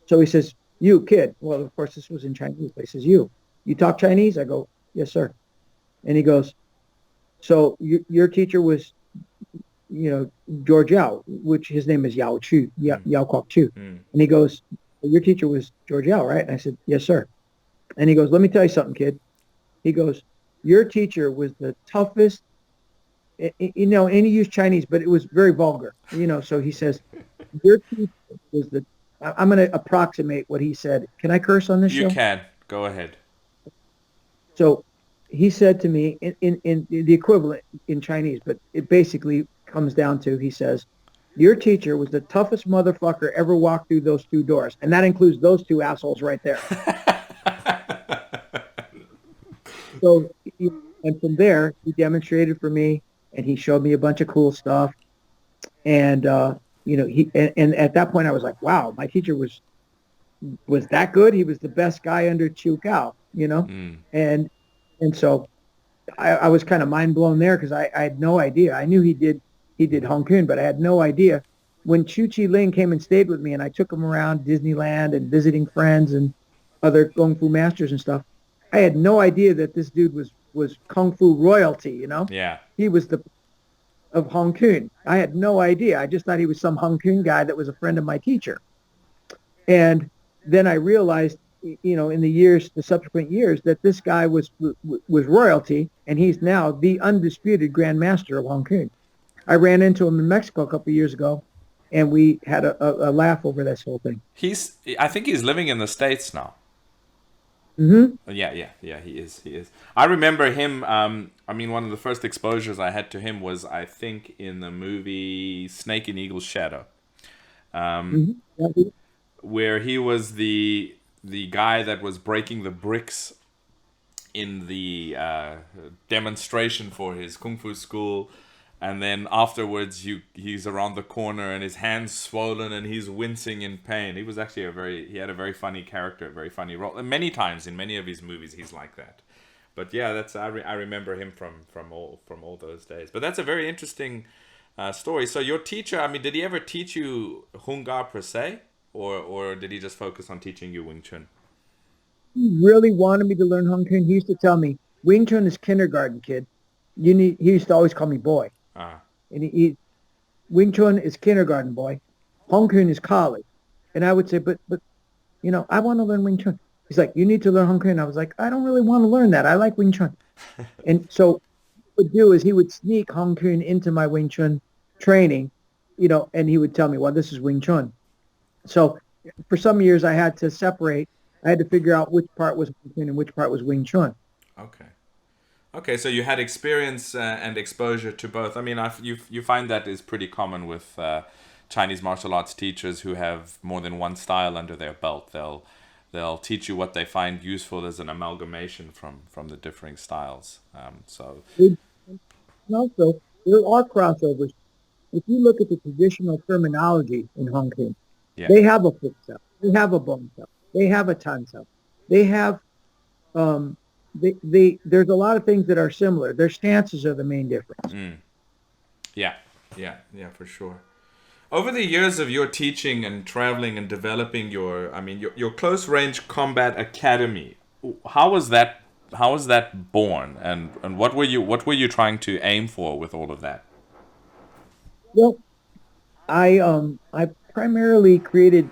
So he says, "You kid." Well, of course, this was in Chinese. He says, You talk Chinese?" I go, "Yes, sir." And he goes, "So your teacher was, George Yao, which his name is Yau Chu, Yau Chu." And he goes, "Your teacher was George Yao, right?" And I said, "Yes, sir." And he goes, "Let me tell you something, kid." He goes, "Your teacher was the toughest," and he used Chinese, but it was very vulgar, so he says, "Your teacher was I'm going to approximate what he said. Can I curse on this show? You can. Go ahead. So he said to me in the equivalent in Chinese, but it basically comes down to, he says, "Your teacher was the toughest motherfucker ever walked through those two doors." And that includes those two assholes right there. So, and from there, he demonstrated for me, and he showed me a bunch of cool stuff. And, and at that point I was like, wow, my teacher was that good. He was the best guy under Chiu Gao, and so I was kind of mind blown there because I had no idea. I knew he did Hong Kong, but I had no idea. When Chu Chi Ling came and stayed with me and I took him around Disneyland and visiting friends and other Kung Fu masters and stuff, I had no idea that this dude was Kung Fu royalty, Yeah. He was of Hong Kong. I had no idea. I just thought he was some Hong Kong guy that was a friend of my teacher. And then I realized, in the subsequent years, that this guy was royalty, and he's now the undisputed Grand Master of Hong Kong. I ran into him in Mexico a couple of years ago, and we had a laugh over this whole thing. I think he's living in the States now. Hmm. Yeah. He is. I remember him. I mean, one of the first exposures I had to him was, I think, in the movie Snake and Eagle's Shadow, Hmm. Yeah, where he was the guy that was breaking the bricks in the demonstration for his kung fu school, and then afterwards he's around the corner and his hands swollen and he's wincing in pain. He was actually he had a very funny character, a very funny role. And many times in many of his movies he's like that. But yeah, I remember him from all those days. But that's a very interesting story. So your teacher, I mean, did he ever teach you Hung Gar per se, or did he just focus on teaching you Wing Chun? he really wanted me to learn Hung Chun. He used to tell me, Wing Chun is kindergarten, kid. He used to always call me boy. Ah, And Wing Chun is kindergarten, boy. Hung Chun is college. And I would say, but, I want to learn Wing Chun. He's like, you need to learn Hung Chun. I was like, I don't really want to learn that. I like Wing Chun. And so what he would do is he would sneak Hung Chun into my Wing Chun training, and he would tell me, well, this is Wing Chun. So for some years I had to separate. I had to figure out which part was Hung Chun and which part was Wing Chun. okay. Okay, so you had experience and exposure to both. I mean, you find that is pretty common with Chinese martial arts teachers who have more than one style under their belt. They'll teach you what they find useful as an amalgamation from the differing styles. So And also, there are crossovers. If you look at the traditional terminology in Hong Kong, yeah, they have a foot cell, they have a bone cell, they have a tan cell, they have there's a lot of things that are similar. Their stances are the main difference. yeah, yeah, for sure. Over the years of your teaching and traveling and developing your close range combat academy, how was that? How was that born? And what were you trying to aim for with all of that? Well, I primarily created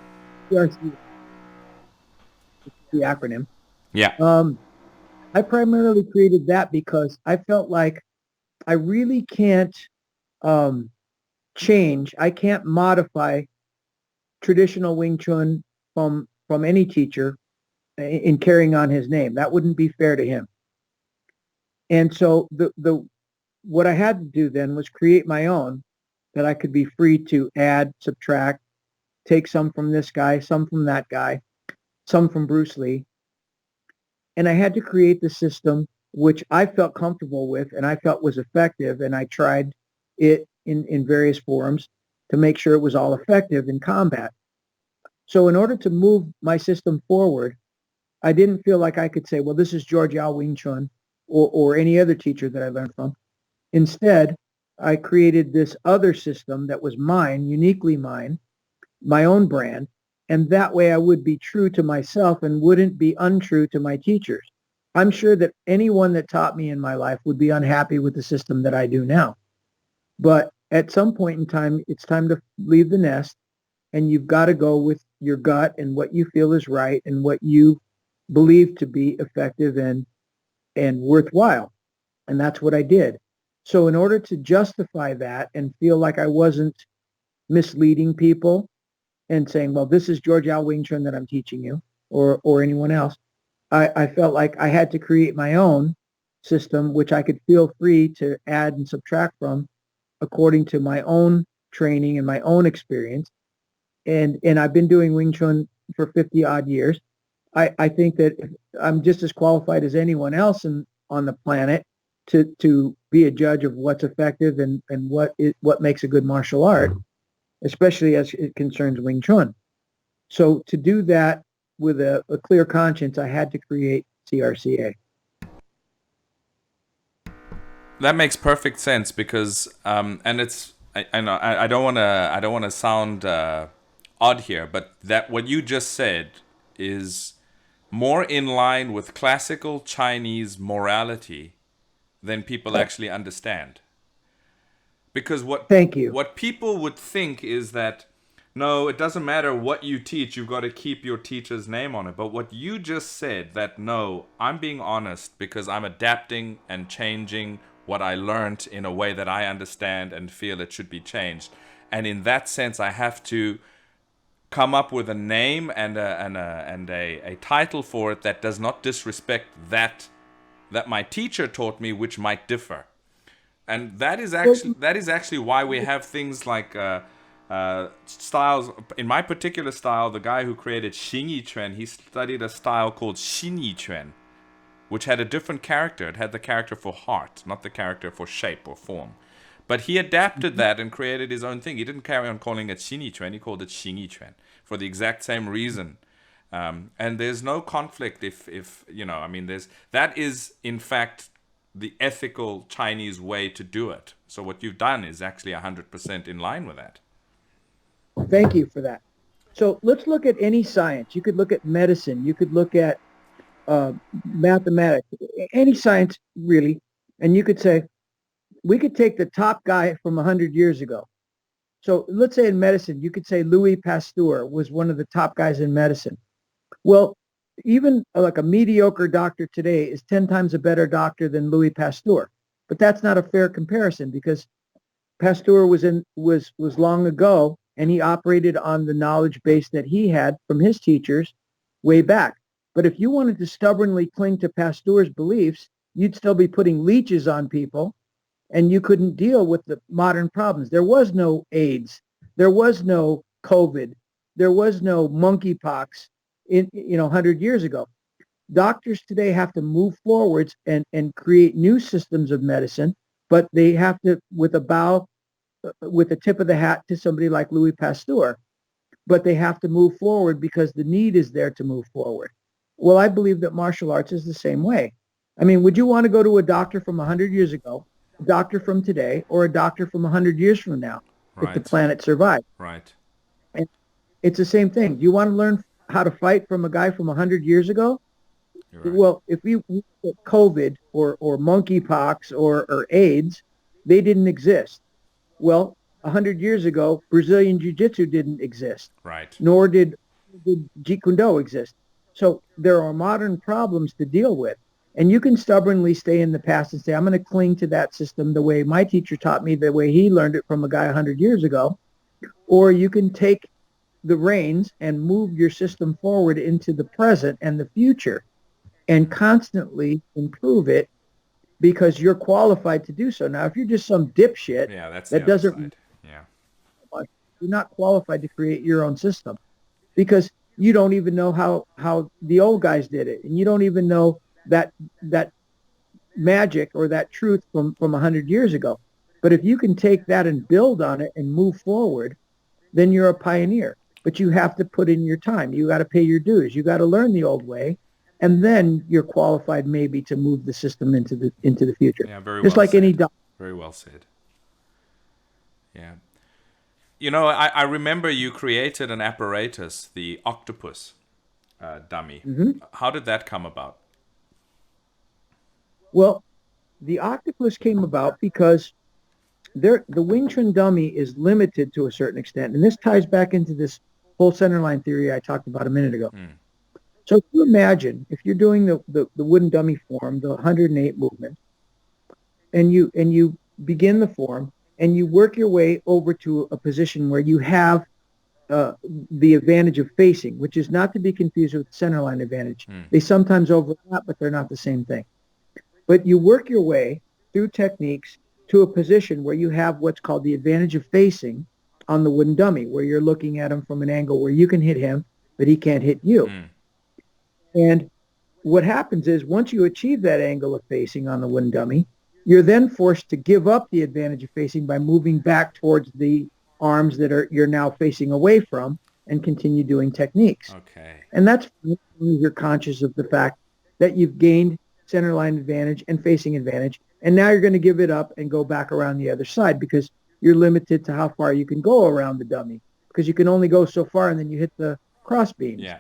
CRC, the acronym. Yeah. Um, I primarily created that because I felt like I really can't um, change. I can't modify traditional Wing Chun from any teacher in carrying on his name. That wouldn't be fair to him. And so the what I had to do then was create my own that I could be free to add, subtract, take some from this guy, some from that guy, some from Bruce Lee. And I had to create the system which I felt comfortable with and I felt was effective. And I tried it in various forums to make sure it was all effective in combat. So in order to move my system forward, I didn't feel like I could say, well, this is George Yao Wing Chun or any other teacher that I learned from. Instead, I created this other system that was mine, uniquely mine, my own brand. And that way I would be true to myself and wouldn't be untrue to my teachers. I'm sure that anyone that taught me in my life would be unhappy with the system that I do now. But at some point in time, it's time to leave the nest and you've got to go with your gut and what you feel is right and what you believe to be effective and worthwhile. And that's what I did. So in order to justify that and feel like I wasn't misleading people and saying, well, this is George Al Wing Chun that I'm teaching you or anyone else, I felt like I had to create my own system, which I could feel free to add and subtract from according to my own training and my own experience. And I've been doing Wing Chun for 50 odd years. I think that I'm just as qualified as anyone else on the planet to be a judge of what's effective and what makes a good martial art, especially as it concerns Wing Chun. So to do that with a clear conscience, I had to create CRCA. That makes perfect sense because and I know I don't want to sound odd here, but that what you just said is more in line with classical Chinese morality than people actually understand. Because Thank you. what people would think is that no, it doesn't matter what you teach, you've got to keep your teacher's name on it. But what you just said, that no, I'm being honest because I'm adapting and changing what I learned in a way that I understand and feel it should be changed. And in that sense, I have to come up with a name and a title for it that does not disrespect that my teacher taught me, which might differ. And that is actually why we have things like styles. In my particular style, the guy who created Xing Quan, he studied a style called Xin Quan, which had a different character. It had the character for heart, not the character for shape or form. But he adapted that and created his own thing. He didn't carry on calling it Xin Quan. He called it Xing Quan for the exact same reason. And there's no conflict if you know, I mean, that is, in fact, the ethical Chinese way to do it. So what you've done is actually 100% in line with that. Thank you for that. So let's look at any science. You could look at medicine. You could look at mathematics, any science really. And you could say, we could take the top guy from 100 years ago. So let's say in medicine, you could say Louis Pasteur was one of the top guys in medicine. Well, even like a mediocre doctor today is 10 times a better doctor than Louis Pasteur. But that's not a fair comparison because Pasteur was long ago, and he operated on the knowledge base that he had from his teachers way back. But if you wanted to stubbornly cling to Pasteur's beliefs, you'd still be putting leeches on people, and you couldn't deal with the modern problems. There was no AIDS. There was no COVID. There was no monkeypox 100 years ago. Doctors today have to move forwards and create new systems of medicine, but they have to with the tip of the hat to somebody like Louis Pasteur. But they have to move forward because the need is there to move forward. Well, I believe that martial arts is the same way. I mean, would you want to go to a doctor from 100 years ago, a doctor from today, or a doctor from 100 years from now, if the planet survived? Right. And it's the same thing. Do you want to learn how to fight from a guy from 100 years ago? Right. Well, if we look at COVID or monkeypox or AIDS, they didn't exist. Well, 100 years ago, Brazilian Jiu-Jitsu didn't exist. Right. Nor did Jeet Kune Do exist. So there are modern problems to deal with. And you can stubbornly stay in the past and say, I'm going to cling to that system the way my teacher taught me, the way he learned it from a guy 100 years ago. Or you can take the reins and move your system forward into the present and the future and constantly improve it because you're qualified to do so. Now, if you're just some dipshit that doesn't, you're not qualified to create your own system because you don't even know how the old guys did it, and you don't even know that magic or that truth from 100 years ago. But if you can take that and build on it and move forward, then you're a pioneer. But you have to put in your time. You got to pay your dues. You got to learn the old way. And then you're qualified maybe to move the system into the future. Yeah, very just well like said. any doctor. Very well said. Yeah. You know, I remember you created an apparatus, the octopus dummy. Mm-hmm. How did that come about? Well, the octopus came about because the Wing Chun dummy is limited to a certain extent. And this ties back into this whole centerline theory I talked about a minute ago. Mm. So if you imagine, if you're doing the wooden dummy form, the 108 movement, and you begin the form, and you work your way over to a position where you have the advantage of facing, which is not to be confused with the centerline advantage. Mm. They sometimes overlap, but they're not the same thing. But you work your way through techniques to a position where you have what's called the advantage of facing on the wooden dummy, where you're looking at him from an angle where you can hit him, but he can't hit you. Mm. And what happens is once you achieve that angle of facing on the wooden dummy, you're then forced to give up the advantage of facing by moving back towards the arms that you're now facing away from and continue doing techniques. Okay. And that's when you're conscious of the fact that you've gained centerline advantage and facing advantage, and now you're going to give it up and go back around the other side because you're limited to how far you can go around the dummy because you can only go so far and then you hit the cross beams. Yeah.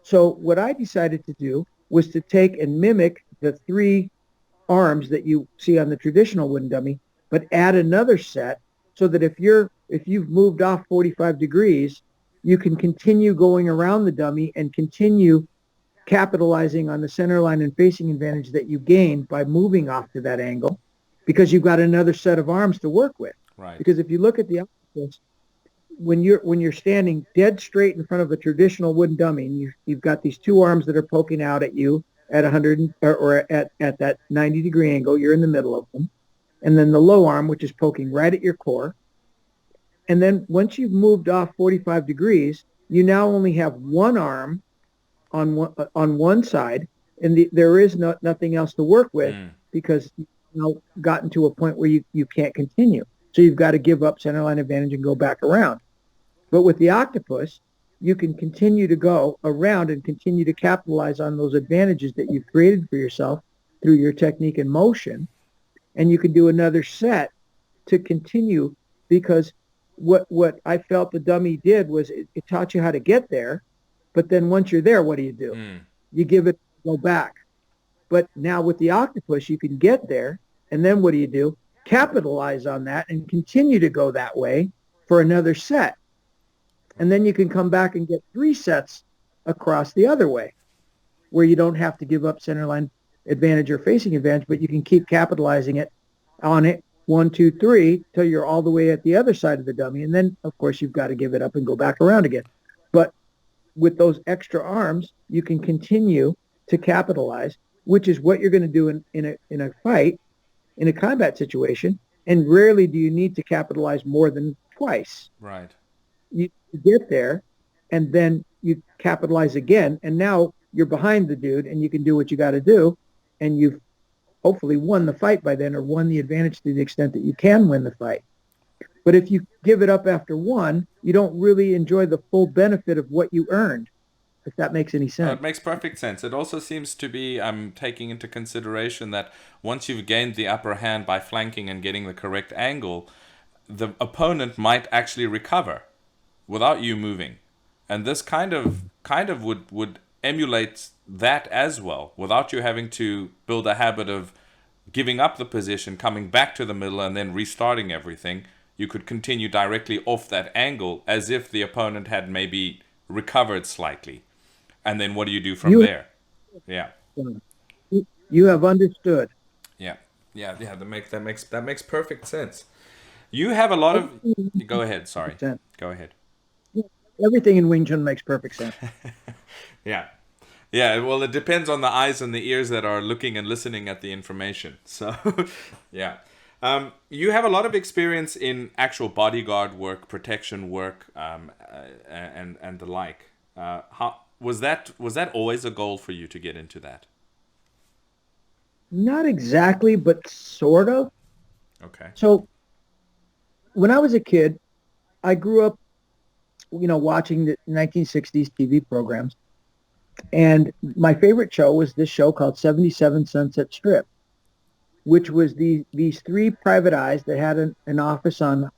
So what I decided to do was to take and mimic the three arms that you see on the traditional wooden dummy, but add another set so that if you've moved off 45 degrees, you can continue going around the dummy and continue capitalizing on the center line and facing advantage that you gained by moving off to that angle because you've got another set of arms to work with. Right. Because if you look at the octopus, when you're standing dead straight in front of a traditional wooden dummy, and you've got these two arms that are poking out at you at 100 or at that 90-degree angle, you're in the middle of them, and then the low arm, which is poking right at your core. And then once you've moved off 45 degrees, you now only have one arm on one side, and there is nothing else to work with because you've now gotten to a point where you can't continue. So you've got to give up centerline advantage and go back around. But with the octopus, you can continue to go around and continue to capitalize on those advantages that you've created for yourself through your technique and motion. And you can do another set to continue, because what I felt the dummy did was it taught you how to get there. But then once you're there, what do? You give it, go back. But now with the octopus, you can get there. And then what do? Capitalize on that and continue to go that way for another set. And then you can come back and get 3 sets across the other way, where you don't have to give up centerline advantage or facing advantage, but you can keep capitalizing it on it 1, 2, 3 till you're all the way at the other side of the dummy. And then, of course, you've got to give it up and go back around again. But with those extra arms, you can continue to capitalize, which is what you're going to do in a fight, in a combat situation. And rarely do you need to capitalize more than twice. Right. You get there, and then you capitalize again, and now you're behind the dude, and you can do what you got to do, and you've hopefully won the fight by then, or won the advantage to the extent that you can win the fight. But if you give it up after one, you don't really enjoy the full benefit of what you earned, if that makes any sense. It makes perfect sense. It also seems to be taking into consideration that once you've gained the upper hand by flanking and getting the correct angle, the opponent might actually recover without you moving. And this kind of would emulate that as well, without you having to build a habit of giving up the position, coming back to the middle, and then restarting everything. You could continue directly off that angle as if the opponent had maybe recovered slightly. And then what do you do from there? Yeah. You have understood. Yeah. That makes perfect sense. You have a lot of... Go ahead, sorry. Go ahead. Everything in Wing Chun makes perfect sense. Yeah, well, it depends on the eyes and the ears that are looking and listening at the information. So, yeah. You have a lot of experience in actual bodyguard work, protection work, and the like. How was that always a goal for you to get into that? Not exactly, but sort of. Okay. So, when I was a kid, I grew up, watching the 1960s TV programs. And my favorite show was this show called 77 Sunset Strip, which was these 3 private eyes that had an office on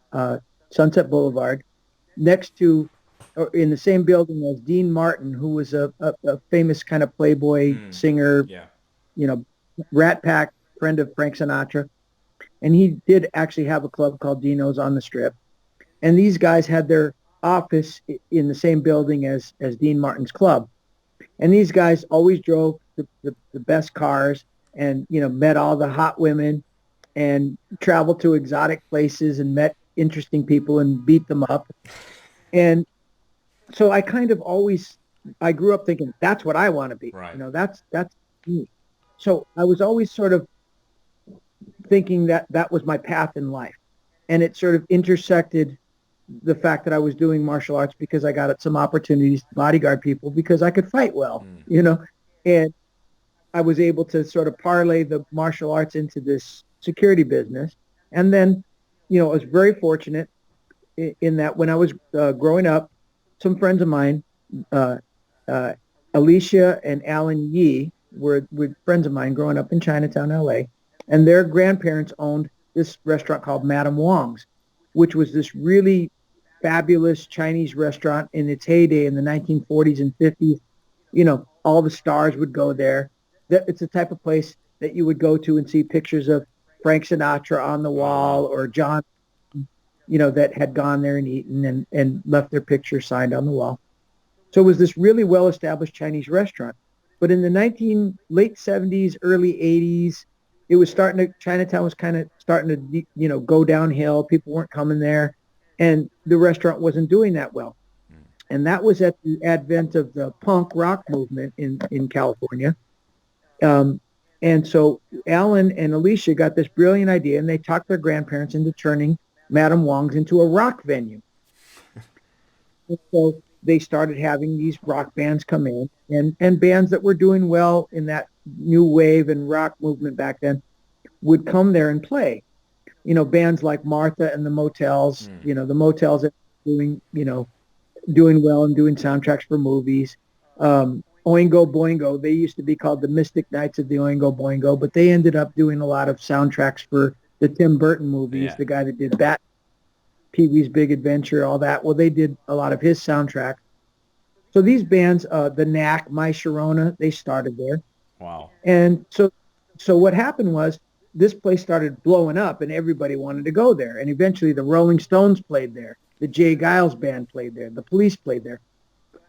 Sunset Boulevard next to, or in the same building as Dean Martin, who was a famous kind of playboy singer, Rat Pack, friend of Frank Sinatra. And he did actually have a club called Dino's on the Strip. And these guys had their office in the same building as Dean Martin's club. And these guys always drove the best cars and, met all the hot women and traveled to exotic places and met interesting people and beat them up. And so I kind of I grew up thinking, that's what I want to be. Right. That's me. So I was always sort of thinking that was my path in life. And it sort of intersected the fact that I was doing martial arts because I got some opportunities to bodyguard people because I could fight well, and I was able to sort of parlay the martial arts into this security business. And then, I was very fortunate in that when I was growing up, some friends of mine, Alicia and Alan Yee, were friends of mine growing up in Chinatown, LA, and their grandparents owned this restaurant called Madame Wong's, which was this really fabulous Chinese restaurant in its heyday in the 1940s and 50s. All the stars would go there. It's the type of place that you would go to and see pictures of Frank Sinatra on the wall, or John, that had gone there and eaten and left their picture signed on the wall. So it was this really well-established Chinese restaurant. But in the late 70s, early 80s, Chinatown was kind of starting to, go downhill. People weren't coming there. and the restaurant wasn't doing that well. And that was at the advent of the punk rock movement in California. Um, and so Alan and Alicia got this brilliant idea, and they talked their grandparents into turning Madame Wong's into a rock venue. And so they started having these rock bands come in, and bands that were doing well in that new wave and rock movement back then would come there and play. Bands like Martha and the Motels, the Motels that were doing well and doing soundtracks for movies. Oingo Boingo, they used to be called the Mystic Knights of the Oingo Boingo, but they ended up doing a lot of soundtracks for the Tim Burton movies, the guy that did Bat, Pee-wee's Big Adventure, all that. Well, they did a lot of his soundtrack. So these bands, the Knack, My Sharona, they started there. Wow. And so what happened was this place started blowing up and everybody wanted to go there. And eventually the Rolling Stones played there. The Jay Giles band played there. The Police played there.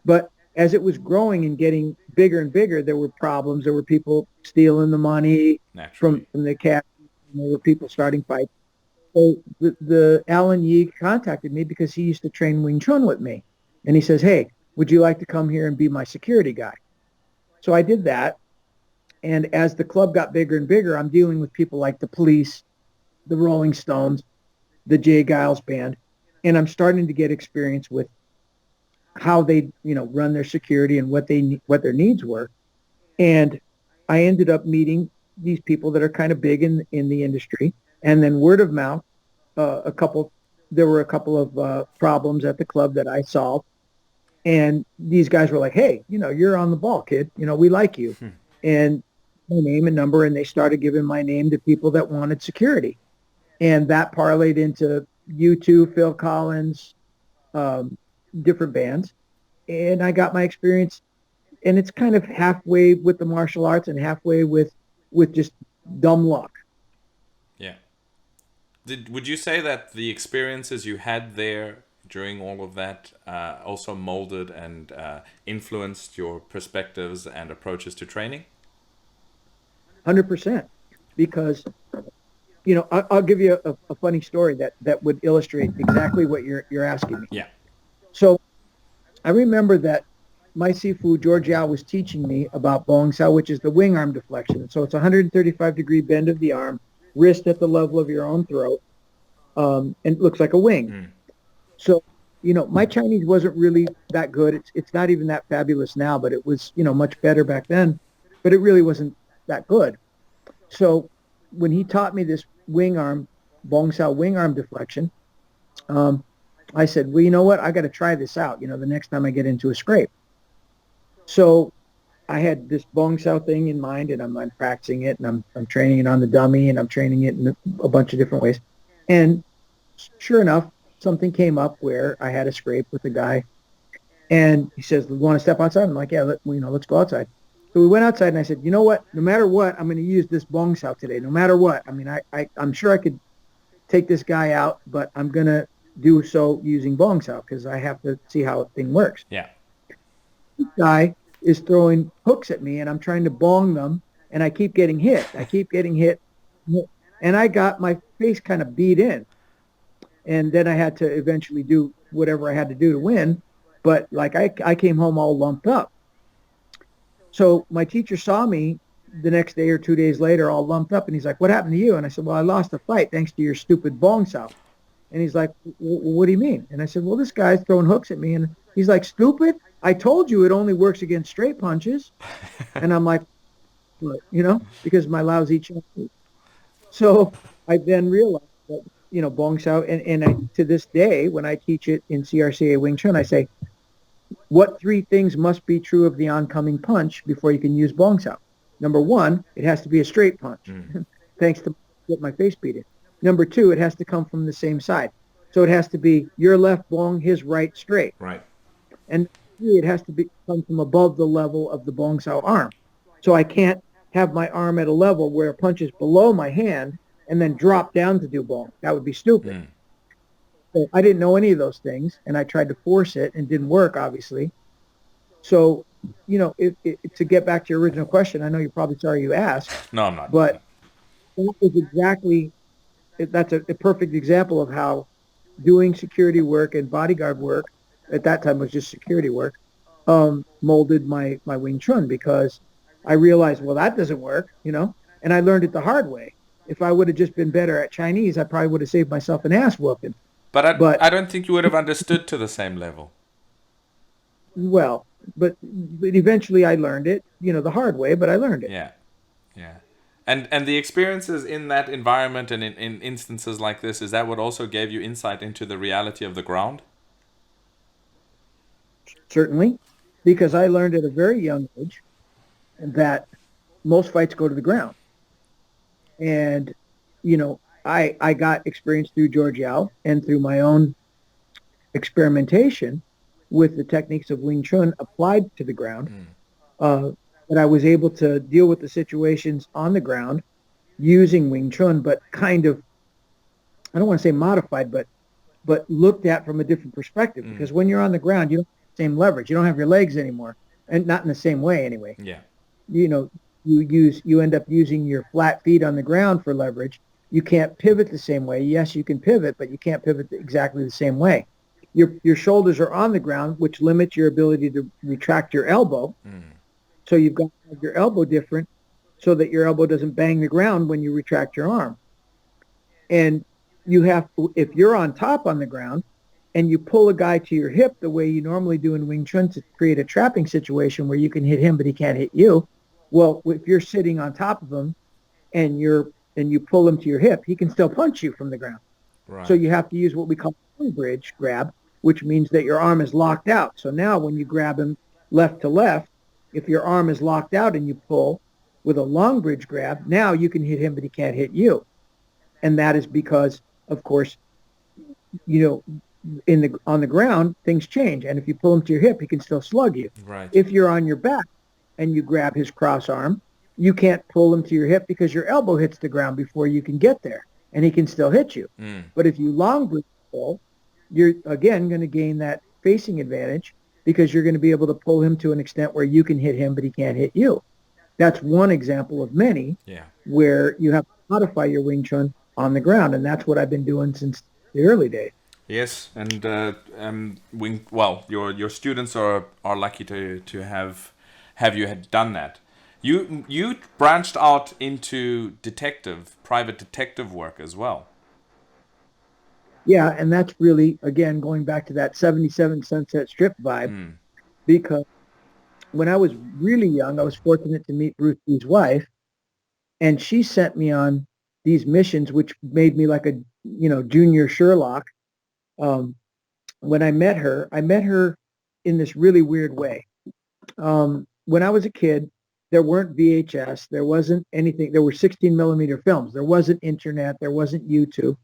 But as it was growing and getting bigger and bigger, there were problems. There were people stealing the money from the cash. There were people starting fights. So the Alan Yee contacted me because he used to train Wing Chun with me. And he says, hey, would you like to come here and be my security guy? So I did that. And as the club got bigger and bigger, I'm dealing with people like the Police, the Rolling Stones, the Jay Giles band. And I'm starting to get experience with how they, run their security and what their needs were. And I ended up meeting these people that are kind of big in the industry. And then word of mouth, there were a couple of problems at the club that I solved. And these guys were like, hey, you're on the ball, kid. We like you. And my name and number, and they started giving my name to people that wanted security. And that parlayed into U2, Phil Collins, different bands. And I got my experience, and it's kind of halfway with the martial arts and halfway with just dumb luck. Yeah. Would you say that the experiences you had there during all of that also molded and influenced your perspectives and approaches to training? 100%. Because, I'll give you a funny story that would illustrate exactly what you're asking me. Yeah. So I remember that my Sifu, George Yao, was teaching me about Bong Sao, which is the wing arm deflection. So it's a 135-degree bend of the arm, wrist at the level of your own throat, and it looks like a wing. So, my Chinese wasn't really that good. It's not even that fabulous now, but it was, much better back then. But it really wasn't that good. So when he taught me this Bong Sao wing arm deflection, I said, well, you know what? I got to try this out, the next time I get into a scrape. So I had this Bong Sao thing in mind, and I'm practicing it, and I'm training it on the dummy, and I'm training it in a bunch of different ways. And sure enough, something came up where I had a scrape with a guy, and he says, want to step outside? I'm like, yeah, let's go outside. So we went outside, and I said, you know what? No matter what, I'm going to use this Bong Sao today. No matter what. I mean, I'm sure I could take this guy out, but I'm going to do so using Bong Sao because I have to see how the thing works. Yeah. This guy is throwing hooks at me, and I'm trying to bong them, and I keep getting hit. And I got my face kind of beat in. And then I had to eventually do whatever I had to do to win. But like I came home all lumped up. So my teacher saw me the next day or 2 days later all lumped up, and he's like, what happened to you? And I said, well, I lost a fight thanks to your stupid Bong Sao. And he's like, what do you mean? And I said, well, this guy's throwing hooks at me. And he's like, stupid? I told you it only works against straight punches. And I'm like, what? Because my lousy chin. So I then realized that, Bong Sao, and to this day, when I teach it in CRCA Wing Chun, I say, what three things must be true of the oncoming punch before you can use Bong Sao? Number one, it has to be a straight punch, thanks to get my face beat in. Number two, it has to come from the same side. So it has to be your left bong, his right straight. Right. And three, it has to come from above the level of the Bong Sao arm. So I can't have my arm at a level where a punch is below my hand and then drop down to do bong. That would be stupid. So I didn't know any of those things, and I tried to force it and didn't work, obviously. So, to get back to your original question, I know you're probably sorry you asked. No, I'm not. But that was that's a perfect example of how doing security work and bodyguard work, at that time was just security work, molded my Wing Chun, because I realized, well, that doesn't work, and I learned it the hard way. If I would have just been better at Chinese, I probably would have saved myself an ass whooping. But But, I don't think you would have understood to the same level. well, but eventually I learned it, the hard way, but I learned it. Yeah, yeah. And the experiences in that environment and in instances like this, is that what also gave you insight into the reality of the ground? Certainly, because I learned at a very young age that most fights go to the ground. And, I got experience through George Yao and through my own experimentation with the techniques of Wing Chun applied to the ground. That I was able to deal with the situations on the ground using Wing Chun, but kind of, I don't want to say modified, but looked at from a different perspective. Because when you're on the ground, you don't have the same leverage. You don't have your legs anymore, and not in the same way anyway. Yeah. You end up using your flat feet on the ground for leverage. You can't pivot the same way. Yes, you can pivot, but you can't pivot exactly the same way. Your shoulders are on the ground, which limits your ability to retract your elbow. So you've got to have your elbow different so that your elbow doesn't bang the ground when you retract your arm. And if you're on top on the ground and you pull a guy to your hip the way you normally do in Wing Chun to create a trapping situation where you can hit him but he can't hit you, well, if you're sitting on top of him and you pull him to your hip, he can still punch you from the ground. Right. So you have to use what we call long bridge grab, which means that your arm is locked out. So now when you grab him left to left, if your arm is locked out and you pull with a long bridge grab, now you can hit him, but he can't hit you. And that is because, of course, on the ground, things change. And if you pull him to your hip, he can still slug you. Right. If you're on your back and you grab his cross arm, you can't pull him to your hip because your elbow hits the ground before you can get there, and he can still hit you. But if you long bridge pull, you're, again, going to gain that facing advantage, because you're going to be able to pull him to an extent where you can hit him, but he can't hit you. That's one example of many where you have to modify your Wing Chun on the ground, and that's what I've been doing since the early days. Yes, and your students are lucky to have you had done that. You branched out into private detective work as well. Yeah, and that's really, again, going back to that 77 Sunset Strip vibe, because when I was really young, I was fortunate to meet Bruce Lee's wife, and she sent me on these missions, which made me like a, junior Sherlock. When I met her in this really weird way. When I was a kid, there weren't VHS, there wasn't anything, there were 16 millimeter films, there wasn't internet, there wasn't YouTube.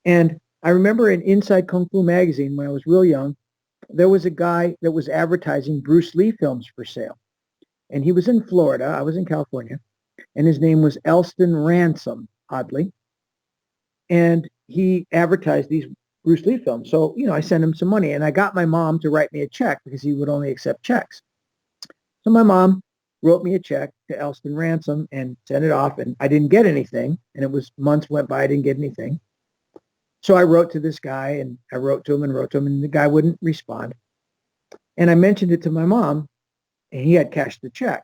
And I remember in Inside Kung Fu magazine, when I was real young, there was a guy that was advertising Bruce Lee films for sale. And he was in Florida, I was in California, and his name was Elston Ransom, oddly. And he advertised these Bruce Lee films. So, I sent him some money, and I got my mom to write me a check because he would only accept checks. So my mom wrote me a check to Elston Ransom and sent it off, and I didn't get anything. And it was months went by, I didn't get anything. So I wrote to this guy, and I wrote to him, and the guy wouldn't respond. And I mentioned it to my mom, and he had cashed the check.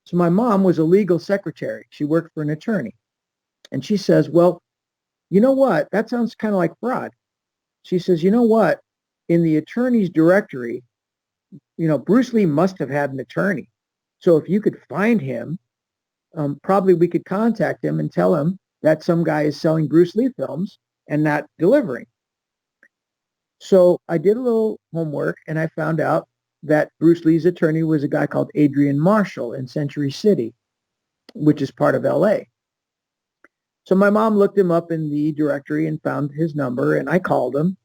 So my mom was a legal secretary. She worked for an attorney. And she says, well, you know what? That sounds kind of like fraud. She says, you know what? In the attorney's directory, Bruce Lee must have had an attorney. So if you could find him, probably we could contact him and tell him that some guy is selling Bruce Lee films and not delivering. So I did a little homework, and I found out that Bruce Lee's attorney was a guy called Adrian Marshall in Century City, which is part of LA. So my mom looked him up in the directory and found his number, and I called him,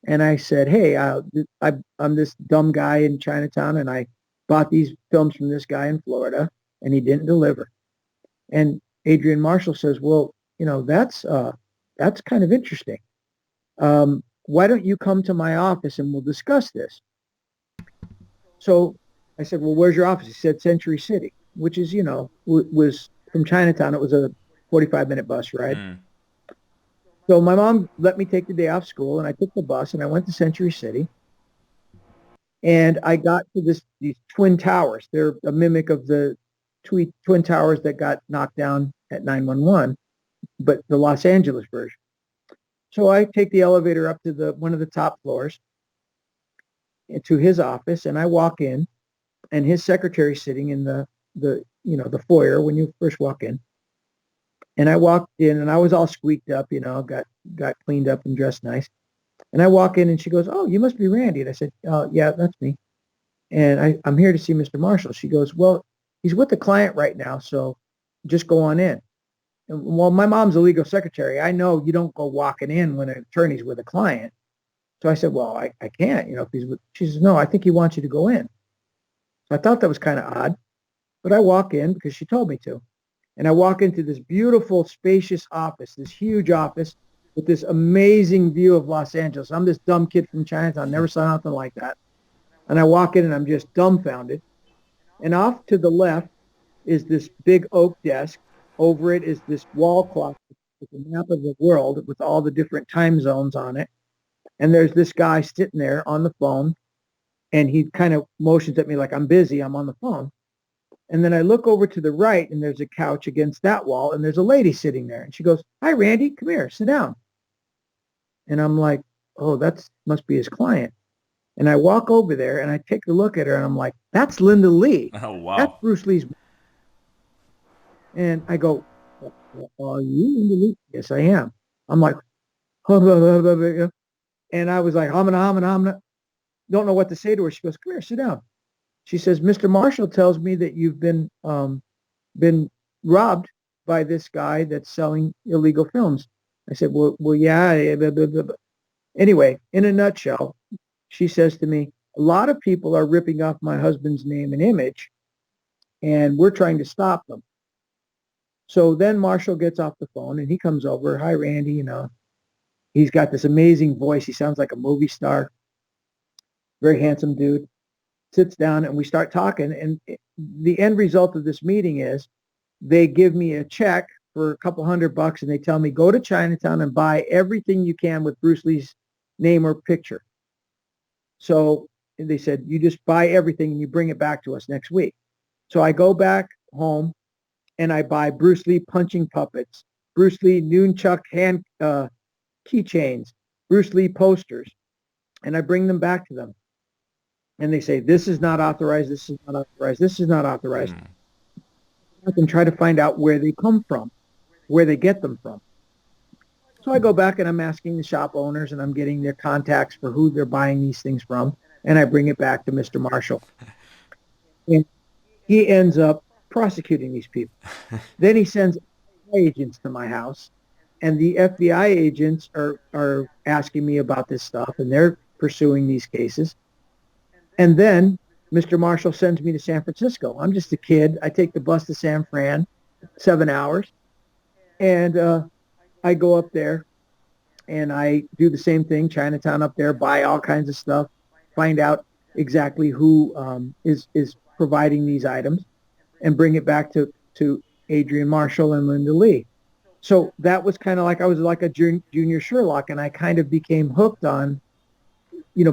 and I said, hey, I'm this dumb guy in Chinatown, and I bought these films from this guy in Florida, and he didn't deliver. And Adrian Marshall says, well, that's kind of interesting. Why don't you come to my office and we'll discuss this? So I said, well, where's your office? He said, Century City, which is, was from Chinatown. It was a 45-minute bus ride. So my mom let me take the day off school, and I took the bus, and I went to Century City, and I got to these twin towers. They're a mimic of the twin towers that got knocked down at 911, but the Los Angeles version. So I take the elevator up to the one of the top floors to his office, and I walk in, and his secretary's sitting in the foyer when you first walk in. And I walked in, and I was all squeaked up, got cleaned up and dressed nice. And I walk in, and she goes, "Oh, you must be Randy." And I said, "Yeah, that's me. And I'm here to see Mr. Marshall." She goes, "Well, he's with the client right now, so just go on in." And, well, my mom's a legal secretary. I know you don't go walking in when an attorney's with a client. So I said, "Well, I can't, if he's with." She says, "No, I think he wants you to go in." So I thought that was kind of odd, but I walk in because she told me to. And I walk into this beautiful, spacious office, this huge office with this amazing view of Los Angeles. I'm this dumb kid from Chinatown, never saw nothing like that. And I walk in, and I'm just dumbfounded. And off to the left is this big oak desk. Over it is this wall clock with a map of the world with all the different time zones on it. And there's this guy sitting there on the phone, and he kind of motions at me like, "I'm busy, I'm on the phone." And then I look over to the right, and there's a couch against that wall, and there's a lady sitting there. And she goes, "Hi, Randy, come here, sit down." And I'm like, "Oh, that must be his client." And I walk over there, and I take a look at her, and I'm like, "That's Linda Lee. Oh, That's wow. Bruce Lee's." And I go, "Are you Linda Lee?" "Yes, I am." I'm like, and I was like, humana, humana, humana. Don't know what to say to her. She goes, "Come here, sit down." She says, "Mr. Marshall tells me that you've been robbed by this guy that's selling illegal films." I said, "Well, yeah." Blah, blah, blah, blah. Anyway, in a nutshell, she says to me, "A lot of people are ripping off my husband's name and image, and we're trying to stop them." So then Marshall gets off the phone, and he comes over. "Hi, Randy. He's got this amazing voice. He sounds like a movie star. Very handsome dude." Sits down, and we start talking. And the end result of this meeting is they give me a check for a couple $100, and they tell me, "Go to Chinatown and buy everything you can with Bruce Lee's name or picture." So they said, "You just buy everything and you bring it back to us next week." So I go back home, and I buy Bruce Lee punching puppets, Bruce Lee nunchuck hand keychains, Bruce Lee posters, and I bring them back to them. And they say, "This is not authorized, this is not authorized, this is not authorized." I can try to find out where they come from, where they get them from. So I go back, and I'm asking the shop owners, and I'm getting their contacts for who they're buying these things from, and I bring it back to Mr. Marshall. And he ends up prosecuting these people. Then he sends agents to my house, and the FBI agents are asking me about this stuff, and they're pursuing these cases. And then Mr. Marshall sends me to San Francisco. I'm just a kid. I take the bus to San Fran, 7 hours, and I go up there, and I do the same thing, Chinatown up there, buy all kinds of stuff, find out exactly who is providing these items, and bring it back to Adrian Marshall and Linda Lee. So that was kind of like I was like a junior Sherlock, and I kind of became hooked on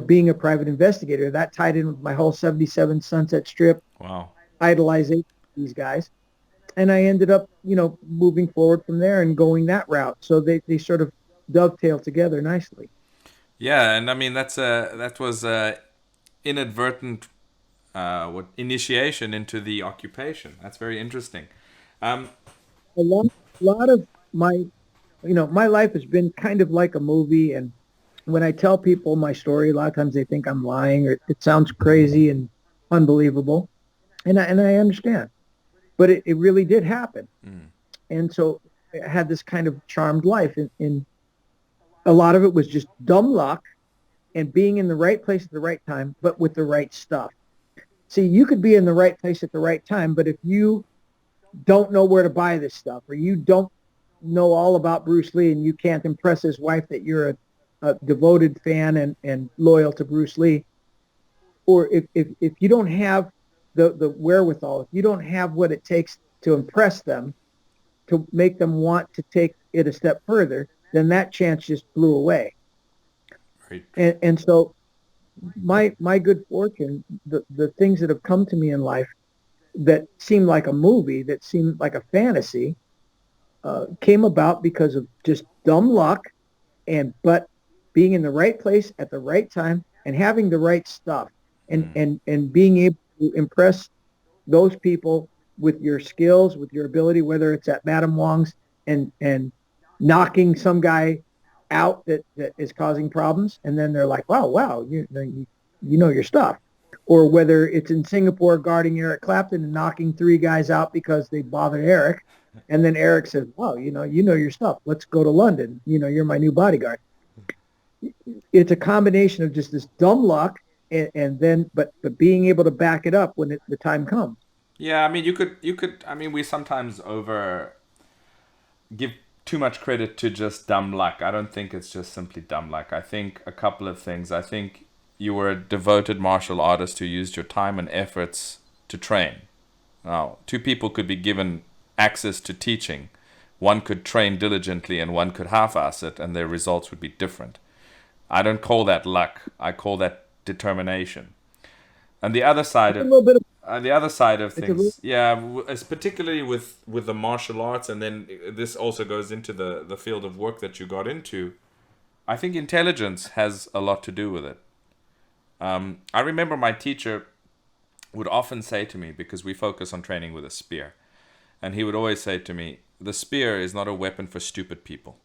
being a private investigator. That tied in with my whole 77 Sunset Strip. Wow. Idolizing these guys. And I ended up, moving forward from there and going that route. So they sort of dovetail together nicely. Yeah, and I mean that was inadvertent initiation into the occupation. That's very interesting. Um, A lot of my life has been kind of like a movie. And when I tell people my story, a lot of times they think I'm lying, or it sounds crazy and unbelievable. And I understand. But it really did happen. And so I had this kind of charmed life. In a lot of it was just dumb luck and being in the right place at the right time, but with the right stuff. See, you could be in the right place at the right time, but if you don't know where to buy this stuff, or you don't know all about Bruce Lee, and you can't impress his wife that you're a devoted fan and loyal to Bruce Lee, or if you don't have the wherewithal, if you don't have what it takes to impress them, to make them want to take it a step further, then that chance just blew away. Right. And so my good fortune, the things that have come to me in life that seemed like a movie, that seemed like a fantasy, came about because of just dumb luck but being in the right place at the right time and having the right stuff and being able to impress those people with your skills, with your ability, whether it's at Madame Wong's and knocking some guy out that is causing problems, and then they're like, wow, you know your stuff. Or whether it's in Singapore guarding Eric Clapton and knocking three guys out because they bothered Eric, and then Eric says, wow, you know your stuff. Let's go to London. You're my new bodyguard. It's a combination of just this dumb luck and then but being able to back it up when the time comes. Yeah, I mean, you could. I mean, we sometimes over give too much credit to just dumb luck. I don't think it's just simply dumb luck. I think a couple of things. I think you were a devoted martial artist who used your time and efforts to train. Now, two people could be given access to teaching. One could train diligently and one could half-ass it, and their results would be different. I don't call that luck. I call that determination. And the other side It's a of little bit of the other side of it's a little, things, yeah, it's particularly with the martial arts, and then this also goes into the field of work that you got into. I think intelligence has a lot to do with it. I remember my teacher would often say to me, because we focus on training with a spear, and he would always say to me, the spear is not a weapon for stupid people.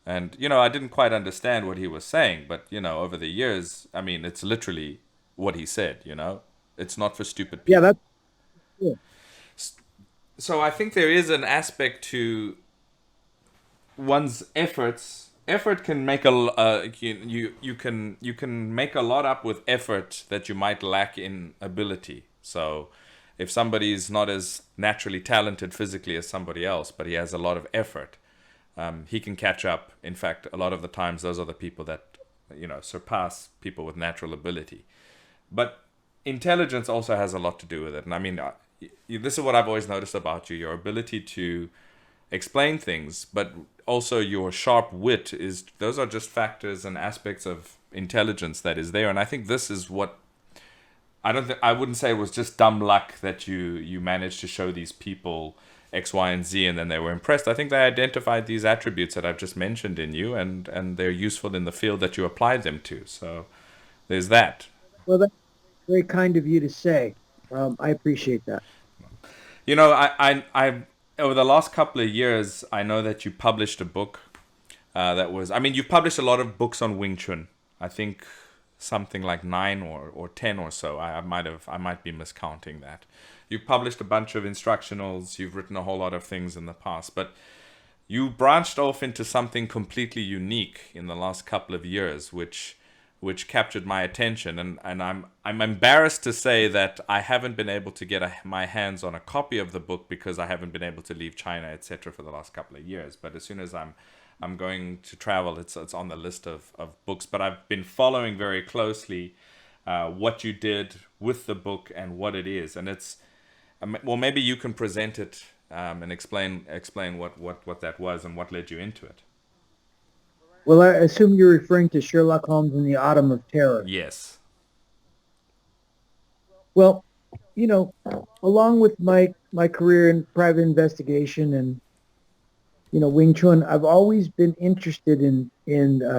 And, I didn't quite understand what he was saying, but, over the years, I mean, it's literally what he said, It's not for stupid yeah, people. that's cool. So I think there is an aspect to one's efforts. Effort can make you can make a lot up with effort that you might lack in ability. So if somebody is not as naturally talented physically as somebody else, but he has a lot of effort, he can catch up. In fact, a lot of the times those are the people that surpass people with natural ability. But intelligence also has a lot to do with it. And I mean, this is what I've always noticed about you: your ability to explain things, but also your sharp wit those are just factors and aspects of intelligence that is there. And I think this is what I wouldn't say it was just dumb luck that you managed to show these people X, Y, and Z, and then they were impressed. I think they identified these attributes that I've just mentioned in you, and they're useful in the field that you applied them to. So there's that. Well, that's very kind of you to say. I appreciate that. I over the last couple of years, I know that you published a book you've published a lot of books on Wing Chun. I think something like 9 or 10 or so. I might be miscounting that. You've published a bunch of instructionals. You've written a whole lot of things in the past, but you branched off into something completely unique in the last couple of years, which captured my attention, and I'm embarrassed to say that I haven't been able to get my hands on a copy of the book because I haven't been able to leave China, etc., for the last couple of years. But as soon as I'm going to travel, it's on the list of books. But I've been following very closely what you did with the book and what it is, and it's well, maybe you can present it and explain what that was and what led you into it. Well, I assume you're referring to Sherlock Holmes in the Autumn of Terror. Yes. Well, along with my career in private investigation and Wing Chun, I've always been interested in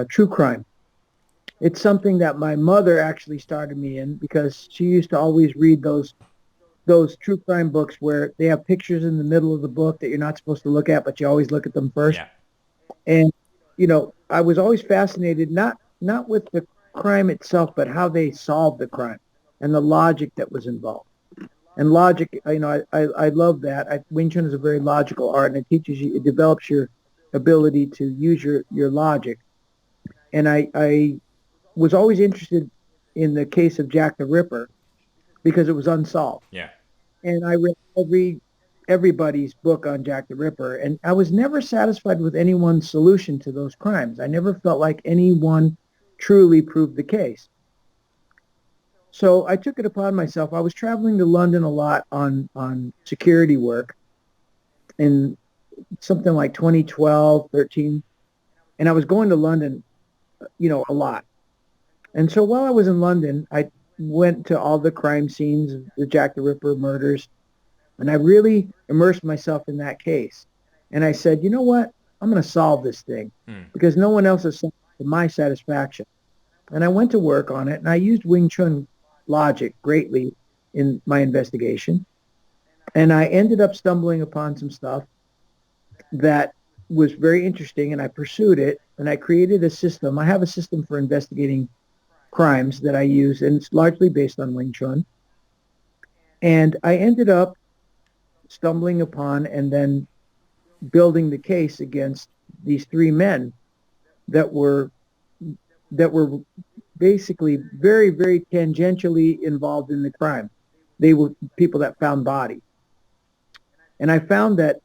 true crime. It's something that my mother actually started me in because she used to always read those true crime books where they have pictures in the middle of the book that you're not supposed to look at, but you always look at them first. Yeah. And I was always fascinated not with the crime itself, but how they solved the crime and the logic that was involved. And logic, I love that. Wing Chun is a very logical art, and it develops your ability to use your logic. And I was always interested in the case of Jack the Ripper because it was unsolved. Yeah. And I read everybody's book on Jack the Ripper, and I was never satisfied with anyone's solution to those crimes. I never felt like anyone truly proved the case. So I took it upon myself. I was traveling to London a lot on security work in something like 2012, 13, And I was going to London, a lot. And so while I was in London, I went to all the crime scenes of the Jack the Ripper murders, and I really immersed myself in that case. And I said, you know what? I'm going to solve this thing because no one else has solved it to my satisfaction. And I went to work on it, and I used Wing Chun logic greatly in my investigation. And I ended up stumbling upon some stuff that was very interesting, and I pursued it, and I created a system. I have a system for investigating crimes that I use, and it's largely based on Wing Chun. And I ended up stumbling upon and then building the case against these three men that were basically very, very tangentially involved in the crime. They were people that found bodies. And I found that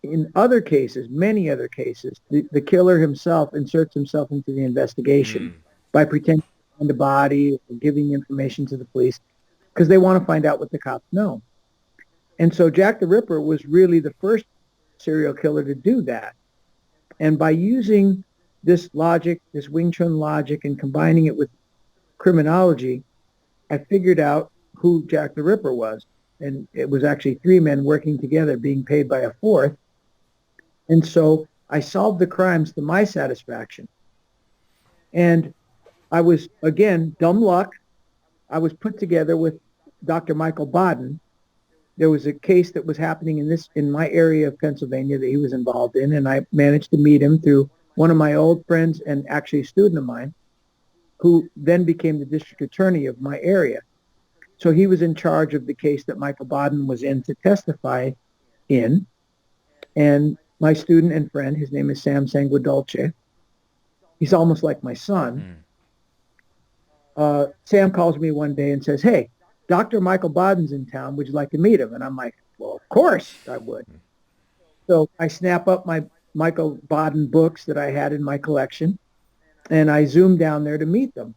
in other cases, many other cases, the killer himself inserts himself into the investigation by pretending to find a body or giving information to the police because they want to find out what the cops know. And so Jack the Ripper was really the first serial killer to do that. And by using this logic, this Wing Chun logic, and combining it with criminology, I figured out who Jack the Ripper was. And it was actually three men working together, being paid by a fourth. And so I solved the crimes to my satisfaction. And I was, again, dumb luck. I was put together with Dr. Michael Baden. There was a case that was happening in my area of Pennsylvania that he was involved in, and I managed to meet him through one of my old friends and actually a student of mine, who then became the district attorney of my area. So he was in charge of the case that Michael Baden was in to testify in. And my student and friend, his name is Sam Sanguidolce. He's almost like my son. Sam calls me one day and says, hey, Dr. Michael Baden's in town. Would you like to meet him? And I'm like, well, of course I would. So I snap up my Michael Baden books that I had in my collection, and I zoom down there to meet them.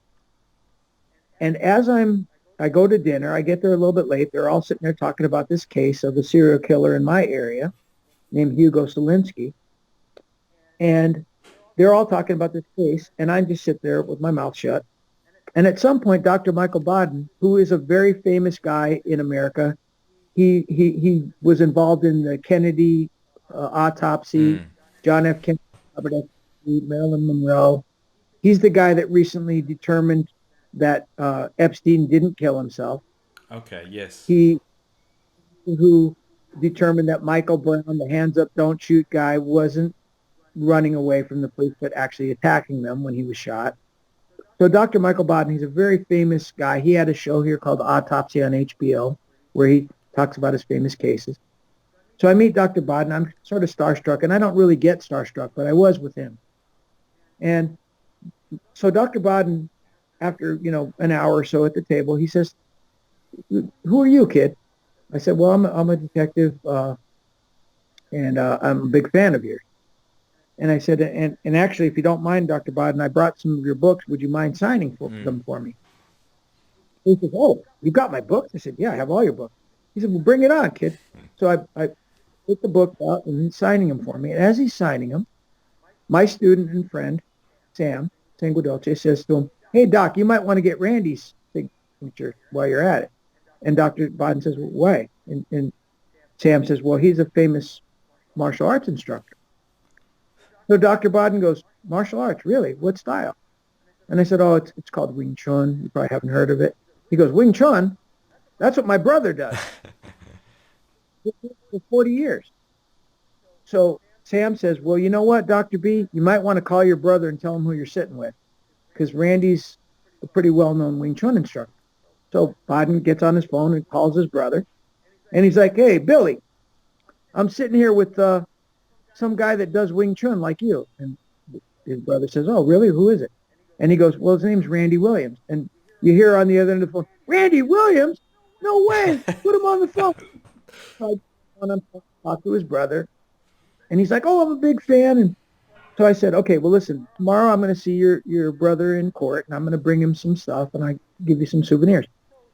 And as I go to dinner, I get there a little bit late. They're all sitting there talking about this case of a serial killer in my area named Hugo Solinsky. And they're all talking about this case, and I just sit there with my mouth shut. And at some point, Dr. Michael Baden, who is a very famous guy in America, he was involved in the Kennedy autopsy, John F. Kennedy, Robert F. Kennedy, Marilyn Monroe. He's the guy that recently determined that Epstein didn't kill himself. Okay, yes. He who determined that Michael Brown, the hands up, don't shoot guy, wasn't running away from the police, but actually attacking them when he was shot. So Dr. Michael Baden, he's a very famous guy. He had a show here called Autopsy on HBO where he talks about his famous cases. So I meet Dr. Baden. I'm sort of starstruck, and I don't really get starstruck, but I was with him. And so Dr. Baden, after, an hour or so at the table, he says, who are you, kid? I said, well, I'm a detective, and I'm a big fan of yours. And I said, and actually, if you don't mind, Dr. Baden, I brought some of your books. Would you mind signing them for me? He says, oh, you got my books? I said, yeah, I have all your books. He said, well, bring it on, kid. So I put the book out, and he's signing them for me. And as he's signing them, my student and friend, Sam Sanguidolce, says to him, hey, Doc, you might want to get Randy's signature while you're at it. And Dr. Baden says, well, why? And Sam says, well, he's a famous martial arts instructor. So Dr. Baden goes, martial arts, really? What style? And I said, oh, it's called Wing Chun. You probably haven't heard of it. He goes, Wing Chun? That's what my brother does. For 40 years. So Sam says, well, you know what, Dr. B? You might want to call your brother and tell him who you're sitting with, because Randy's a pretty well-known Wing Chun instructor. So Baden gets on his phone and calls his brother. And he's like, hey, Billy, I'm sitting here with some guy that does Wing Chun like you. And his brother says, oh, really? Who is it? And he goes, well, his name's Randy Williams. And you hear on the other end of the phone, Randy Williams? No way. Put him on the phone. So I want to talk to his brother. And he's like, oh, I'm a big fan. And so I said, okay, well, listen, tomorrow I'm going to see your brother in court, and I'm going to bring him some stuff, and I give you some souvenirs.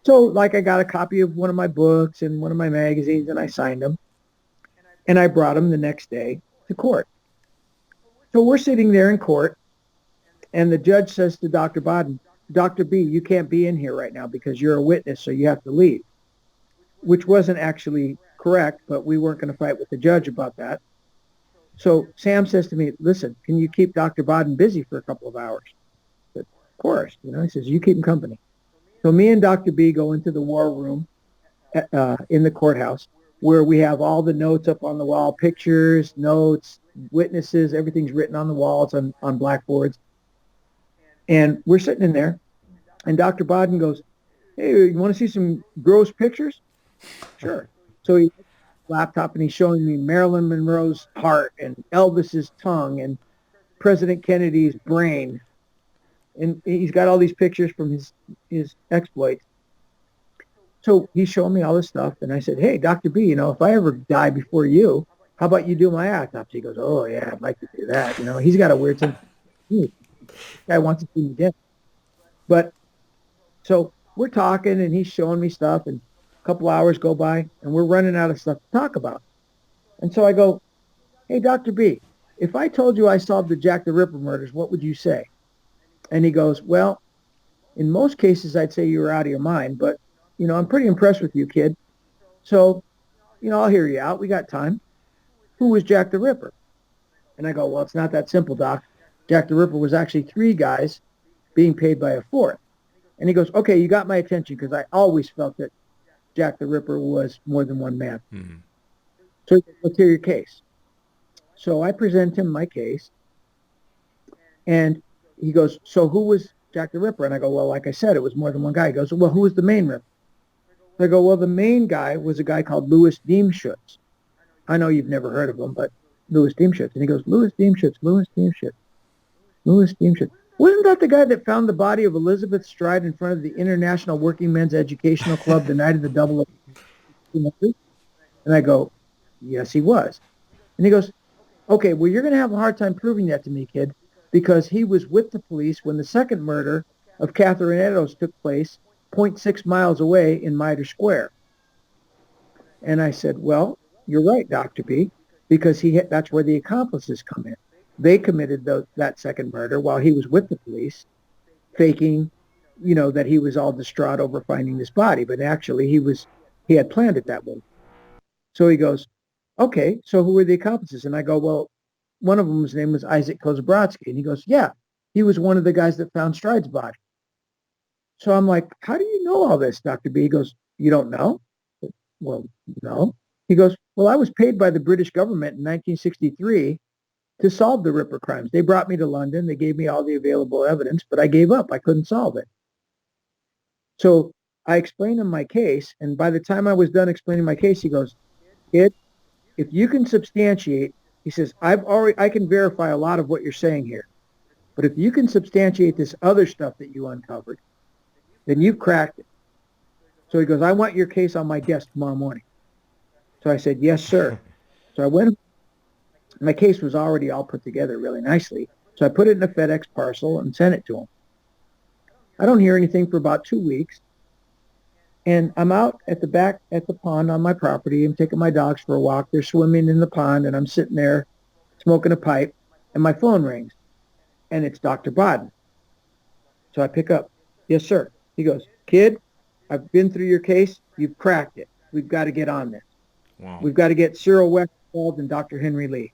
So, I got a copy of one of my books and one of my magazines, and I signed them. And I brought him the next day to court. So we're sitting there in court, and the judge says to Dr. Bodden, Dr. B, you can't be in here right now because you're a witness, so you have to leave, which wasn't actually correct, but we weren't going to fight with the judge about that. So Sam says to me, listen, can you keep Dr. Bodden busy for a couple of hours? I said, of course. He says, you keep him company. So me and Dr. B go into the war room in the courthouse where we have all the notes up on the wall, pictures, notes, witnesses, everything's written on the walls on blackboards. And we're sitting in there, and Dr. Bodden goes, hey, you want to see some gross pictures? Sure. So he laptop and he's showing me Marilyn Monroe's heart and Elvis's tongue and President Kennedy's brain. And he's got all these pictures from his exploits. So he's showing me all this stuff. And I said, hey, Dr. B, if I ever die before you, how about you do my autopsy? He goes, oh, yeah, I'd like to do that. He's got a weird sense. This guy wants to see me dead. But so we're talking and he's showing me stuff, and a couple hours go by and we're running out of stuff to talk about. And so I go, hey, Dr. B, if I told you I solved the Jack the Ripper murders, what would you say? And he goes, well, in most cases, I'd say you were out of your mind, but, I'm pretty impressed with you, kid. So, I'll hear you out. We got time. Who was Jack the Ripper? And I go, well, it's not that simple, Doc. Jack the Ripper was actually 3 guys being paid by a 4th. And he goes, okay, you got my attention because I always felt that Jack the Ripper was more than one man. Mm-hmm. So he goes, let's hear your case. So I present him my case. And he goes, so who was Jack the Ripper? And I go, well, like I said, it was more than one guy. He goes, well, who was the main Ripper? I go, well, the main guy was a guy called Louis Diemschutz. I know you've never heard of him, but Louis Diemschutz. And he goes, Louis Diemschutz. Wasn't that the guy that found the body of Elizabeth Stride in front of the International Working Men's Educational Club the night of the double? And I go, yes, he was. And he goes, okay, well, you're going to have a hard time proving that to me, kid, because he was with the police when the second murder of Catherine Eddowes took place 0.6 miles away in Mitre Square. And I said, well, you're right, Dr. B, because that's where the accomplices come in. They committed that second murder while he was with the police, faking, that he was all distraught over finding this body. But actually, he had planned it that way. So he goes, okay, so who were the accomplices? And I go, well, one of them's name was Isaac Kozabrodsky. And he goes, yeah, he was one of the guys that found Stride's body. So I'm like, how do you know all this, Dr. B? He goes, you don't know? Well, no. He goes, well, I was paid by the British government in 1963 to solve the Ripper crimes. They brought me to London. They gave me all the available evidence, but I gave up. I couldn't solve it. So I explained him my case, and by the time I was done explaining my case, he goes, kid, if you can substantiate, he says, I can verify a lot of what you're saying here, but if you can substantiate this other stuff that you uncovered, then you've cracked it. So he goes, I want your case on my desk tomorrow morning. So I said, yes, sir. So I went. My case was already all put together really nicely. So I put it in a FedEx parcel and sent it to him. I don't hear anything for about 2 weeks. And I'm out at the back at the pond on my property. I'm taking my dogs for a walk. They're swimming in the pond, and I'm sitting there smoking a pipe, and my phone rings. And it's Dr. Bodden. So I pick up. Yes, sir. He goes, kid, I've been through your case. You've cracked it. We've got to get on this. Wow. We've got to get Cyril Wecht involved and Dr. Henry Lee.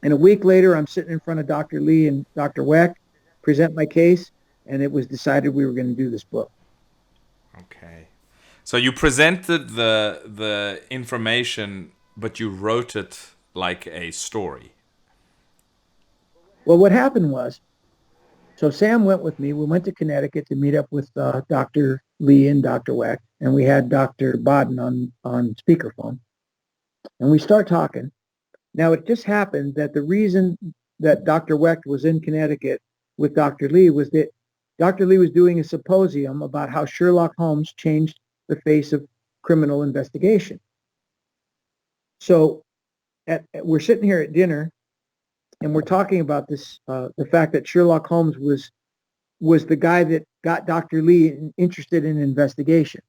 And a week later, I'm sitting in front of Dr. Lee and Dr. Wecht, present my case, and it was decided we were going to do this book. Okay. So you presented the information, but you wrote it like a story. Well, what happened was, so Sam went with me. We went to Connecticut to meet up with Dr. Lee and Dr. Wecht, and we had Dr. Bodden on speakerphone. And we start talking. Now, it just happened that the reason that Dr. Wecht was in Connecticut with Dr. Lee was that Dr. Lee was doing a symposium about how Sherlock Holmes changed the face of criminal investigation. So we're sitting here at dinner, and we're talking about this, the fact that Sherlock Holmes was the guy that got Dr. Lee interested in investigation.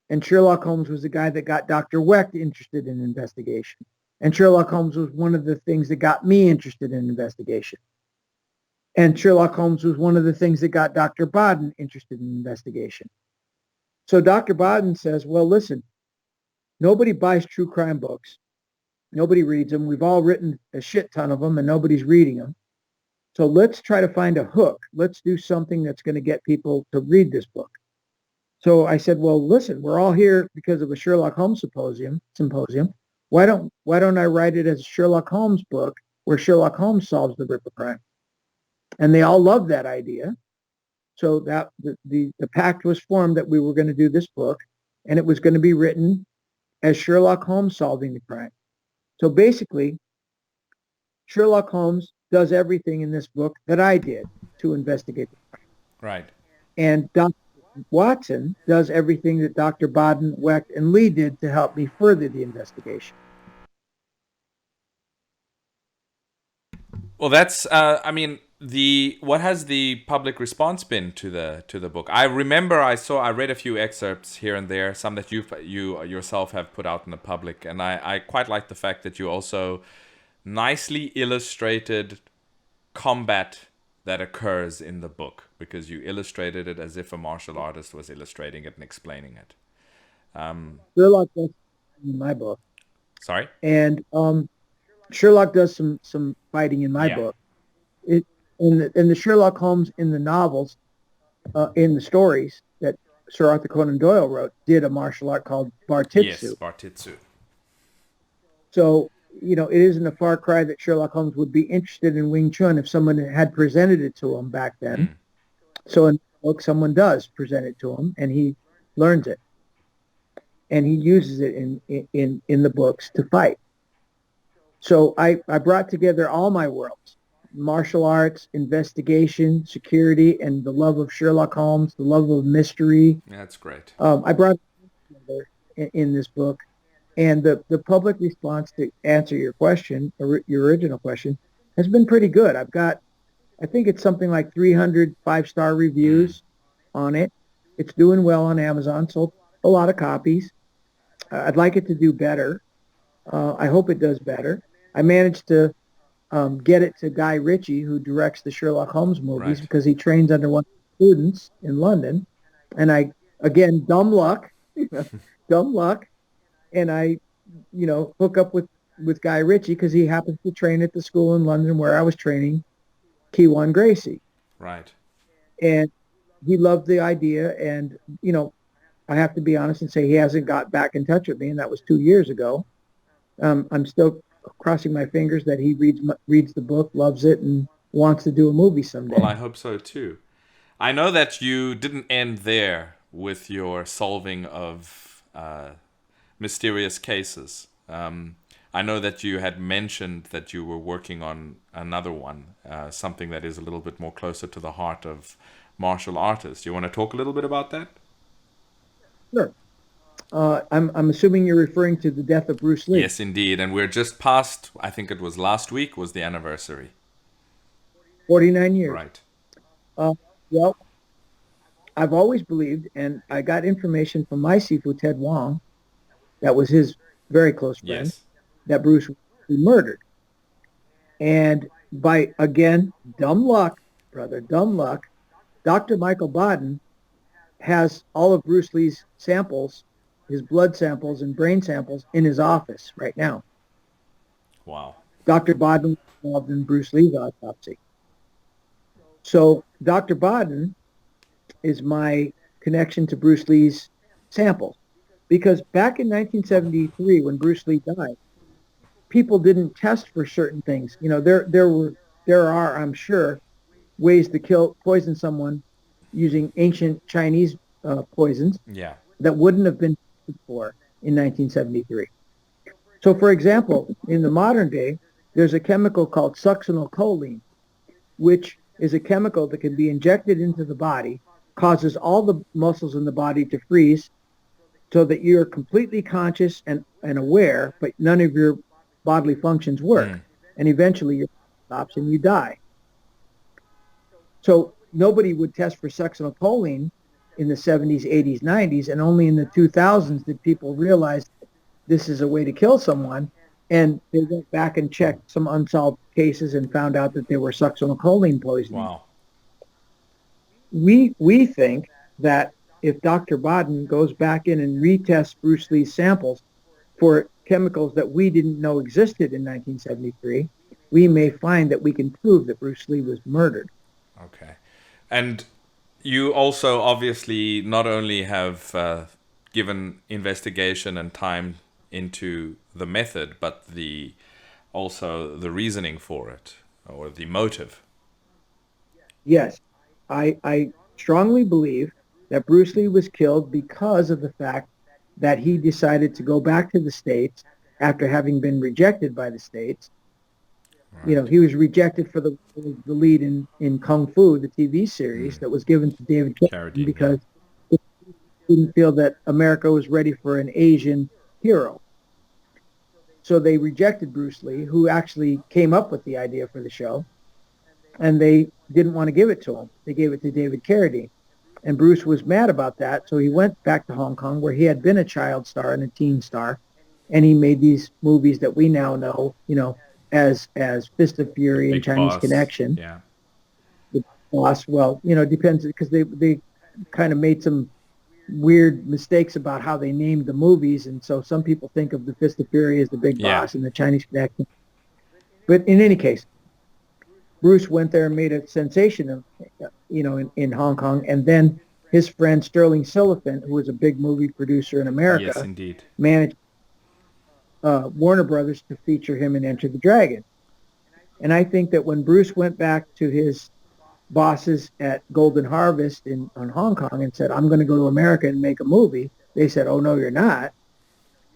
And Sherlock Holmes was the guy that got Dr. Wecht interested in investigation. And Sherlock Holmes was one of the things that got me interested in investigation. And Sherlock Holmes was one of the things that got Dr. Baden interested in investigation. So Dr. Baden says, well, listen, nobody buys true crime books. Nobody reads them. We've all written a shit ton of them and nobody's reading them. So let's try to find a hook. Let's do something that's going to get people to read this book. So I said, well, listen, we're all here because of a Sherlock Holmes symposium. Why don't I write it as a Sherlock Holmes book where Sherlock Holmes solves the Ripper crime? And they all loved that idea. So that the pact was formed that we were going to do this book, and it was going to be written as Sherlock Holmes solving the crime. So basically, Sherlock Holmes does everything in this book that I did to investigate the crime. Right. And Dr. Watson does everything that Dr. Baden, Wecht, and Lee did to help me further the investigation. Well, that's what has the public response been to the book? I remember I read a few excerpts here and there, some that you yourself have put out in the public, and I quite like the fact that you also nicely illustrated combat that occurs in the book, because you illustrated it as if a martial artist was illustrating it and explaining it. Sherlock does in my book. Sorry? And Sherlock does some fighting in my book. In the Sherlock Holmes in the novels, in the stories that Sir Arthur Conan Doyle wrote, did a martial art called Bartitsu. Yes, Bartitsu. So, it isn't a far cry that Sherlock Holmes would be interested in Wing Chun if someone had presented it to him back then. So in the book, someone does present it to him, and he learns it. And he uses it in the books to fight. So I brought together all my worlds: martial arts, investigation, security, and the love of Sherlock Holmes, the love of mystery. That's great. I brought it together in this book. And the public response, to answer your question, your original question, has been pretty good. I think it's something like 300 5-star reviews on it. It's doing well on Amazon, sold a lot of copies. I'd like it to do better. I hope it does better. I managed to get it to Guy Ritchie, who directs the Sherlock Holmes movies, because he trains under one of the students in London. And again, dumb luck, and I, hook up with Guy Ritchie because he happens to train at the school in London where I was training Kiwan Gracie. Right. And he loved the idea, and, I have to be honest and say he hasn't got back in touch with me, and that was 2 years ago. I'm still crossing my fingers that he reads the book, loves it, and wants to do a movie someday. Well, I hope so too. I know that you didn't end there with your solving of mysterious cases. I know that you had mentioned that you were working on another one, something that is a little bit more closer to the heart of martial artists. Do you want to talk a little bit about that? Sure. I'm assuming you're referring to the death of Bruce Lee. Yes, indeed. And we're just past, I think it was last week, was the anniversary. 49 years. Right. Well, I've always believed, and I got information from my Sifu, Ted Wong, that was his very close friend, that Bruce was murdered. And by, again, dumb luck, Dr. Michael Baden has all of Bruce Lee's samples, his blood samples and brain samples, in his office right now. Wow. Dr. Baden was involved in Bruce Lee's autopsy. So Dr. Baden is my connection to Bruce Lee's samples. Because back in 1973, when Bruce Lee died, people didn't test for certain things. There are, I'm sure, ways to poison someone using ancient Chinese poisons that wouldn't have been tested for in 1973. So, for example, in the modern day, there's a chemical called succinylcholine, which is a chemical that can be injected into the body, causes all the muscles in the body to freeze, so that you're completely conscious and aware, but none of your bodily functions work. And eventually your stops and you die. So nobody would test for succinylcholine in the 70s, 80s, 90s, and only in the 2000s did people realize this is a way to kill someone. And they went back and checked some unsolved cases and found out that they were succinylcholine poisoning. Wow. We think that if Dr. Baden goes back in and retests Bruce Lee's samples for chemicals that we didn't know existed in 1973, we may find that we can prove that Bruce Lee was murdered. Okay. And you also obviously not only have given investigation and time into the method, but also the reasoning for it, or the motive. Yes, I strongly believe that Bruce Lee was killed because of the fact that he decided to go back to the States after having been rejected by the States. Right. He was rejected for the lead in Kung Fu, the TV series that was given to David Carradine Carradine, yeah. because he didn't feel that America was ready for an Asian hero. So they rejected Bruce Lee, who actually came up with the idea for the show, and they didn't want to give it to him. They gave it to David Carradine. And Bruce was mad about that, so he went back to Hong Kong, where he had been a child star and a teen star, and he made these movies that we now know, as Fist of Fury and Big Chinese Boss. Connection. Yeah. The Boss, well, depends, because they kind of made some weird mistakes about how they named the movies, and so some people think of the Fist of Fury as the Big Boss and the Chinese Connection. But in any case, Bruce went there and made a sensation, in Hong Kong, and then his friend Sterling Silliphant, who was a big movie producer in America, Yes, indeed. managed Warner Brothers to feature him in Enter the Dragon. And I think that when Bruce went back to his bosses at Golden Harvest on Hong Kong and said, "I'm going to go to America and make a movie," they said, "Oh, no, you're not.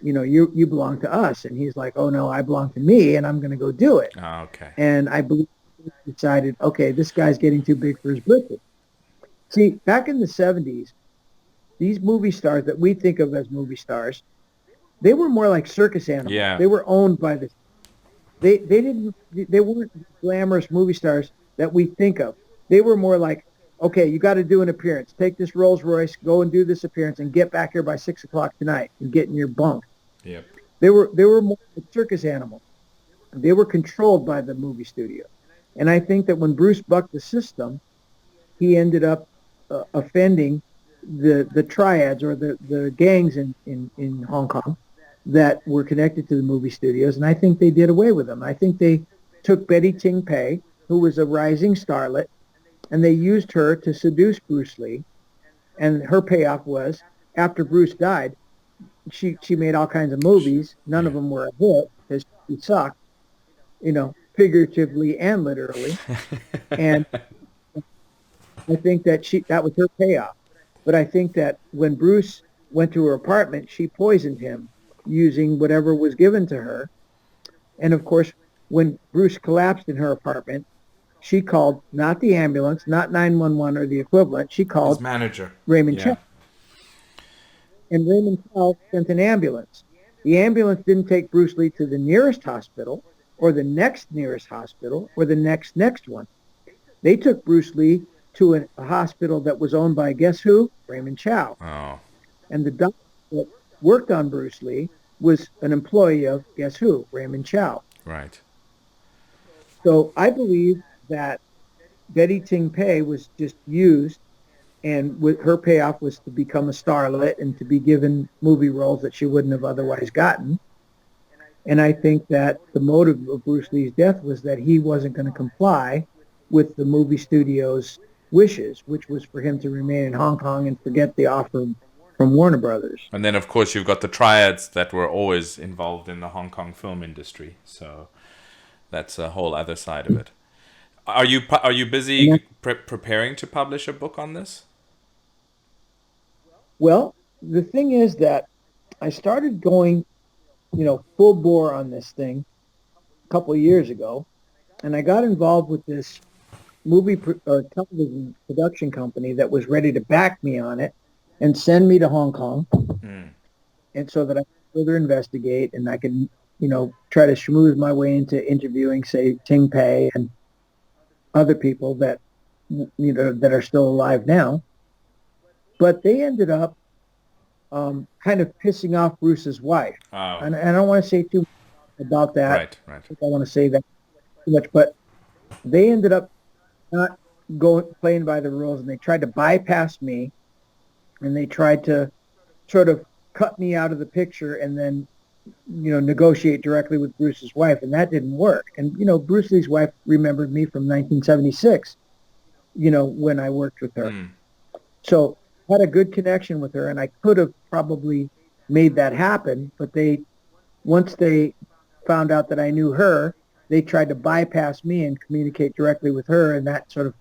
You belong to us." And he's like, "Oh, no, I belong to me, and I'm going to go do it." Oh, okay. And I believe he decided, okay, this guy's getting too big for his britches. See, back in the 70s, these movie stars that we think of as movie stars, they were more like circus animals. Yeah. They were owned by the... They weren't glamorous movie stars that we think of. They were more like, okay, you got to do an appearance. Take this Rolls Royce, go and do this appearance, and get back here by 6 o'clock tonight and get in your bunk. Yep. They were more like circus animals. They were controlled by the movie studio. And I think that when Bruce bucked the system, he ended up offending the triads or the gangs in Hong Kong that were connected to the movie studios, and I think they did away with them. I think they took Betty Ting Pei, who was a rising starlet, and they used her to seduce Bruce Lee, and her payoff was, after Bruce died, she made all kinds of movies. None of them were a hit because she sucked, figuratively and literally. And I think that was her payoff. But I think that when Bruce went to her apartment, she poisoned him using whatever was given to her. And of course, when Bruce collapsed in her apartment, she called not the ambulance, not 911 or the equivalent. She called his manager, Raymond Chow. And Raymond Chow sent an ambulance. The ambulance didn't take Bruce Lee to the nearest hospital or the next nearest hospital or the next one. They took Bruce Lee to a hospital that was owned by, guess who? Raymond Chow. Oh. And the doctor that worked on Bruce Lee was an employee of, guess who? Raymond Chow. Right. So I believe that Betty Ting Pei was just used, and her payoff was to become a starlet and to be given movie roles that she wouldn't have otherwise gotten. And I think that the motive of Bruce Lee's death was that he wasn't going to comply with the movie studio's wishes, which was for him to remain in Hong Kong and forget the offer from Warner Brothers. And then, of course, you've got the triads that were always involved in the Hong Kong film industry. So that's a whole other side of it. Are you busy preparing to publish a book on this? Well, the thing is that I started going, full bore on this thing a couple of years ago, and I got involved with this television production company that was ready to back me on it and send me to Hong Kong, and so that I could further investigate and I could, try to schmooze my way into interviewing, say, Ting Pei and other people that, that are still alive now. But they ended up kind of pissing off Bruce's wife. Oh. And I don't want to say too much about about that. Right, right. I think I want to say that too much, but they ended up not going playing by the rules, and they tried to bypass me, and they tried to sort of cut me out of the picture, and then negotiate directly with Bruce's wife, and that didn't work. And Bruce Lee's wife remembered me from 1976, when I worked with her. Mm, So had a good connection with her, and I could have probably made that happen. But once they found out that I knew her, they tried to bypass me and communicate directly with her, and that sort of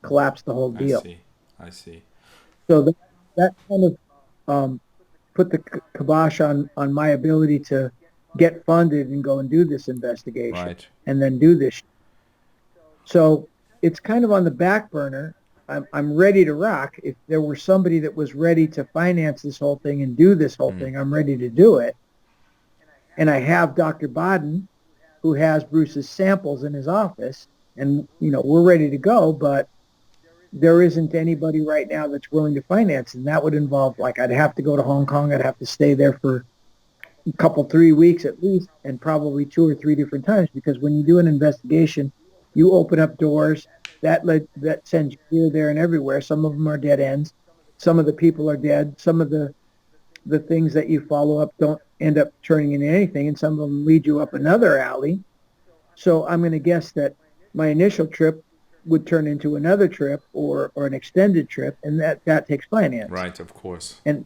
collapsed the whole I deal. see. I see. So that kind of put the kibosh on my ability to get funded and go and do this investigation Right. and then do this. So it's kind of on the back burner. I'm ready to rock. If there were somebody that was ready to finance this whole thing and do this whole thing, I'm ready to do it. And I have Dr. Bodden, who has Bruce's samples in his office, and we're ready to go, but there isn't anybody right now that's willing to finance, and that would involve, like, I'd have to go to Hong Kong, I'd have to stay there for a couple, 3 weeks at least, and probably 2 or 3 different times, because when you do an investigation, you open up doors that sends you here, there, and everywhere. Some of them are dead ends. Some of the people are dead. Some of the things that you follow up don't end up turning into anything, and some of them lead you up another alley. So I'm going to guess that my initial trip would turn into another trip or an extended trip, and that takes finance. Right, of course. And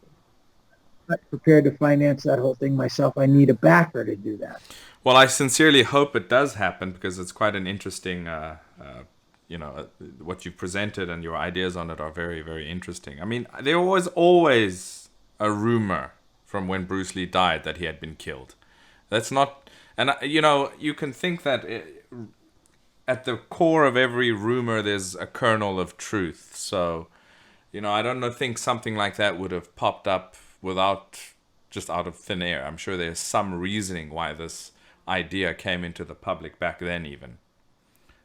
I'm not prepared to finance that whole thing myself. I need a backer to do that. Well, I sincerely hope it does happen, because it's quite an interesting, what you've presented and your ideas on it are very, very interesting. I mean, there was always a rumor from when Bruce Lee died that he had been killed. That's not, and you can think that at the core of every rumor, there's a kernel of truth. So, I don't think something like that would have popped up just out of thin air. I'm sure there's some reasoning why this idea came into the public back then, even.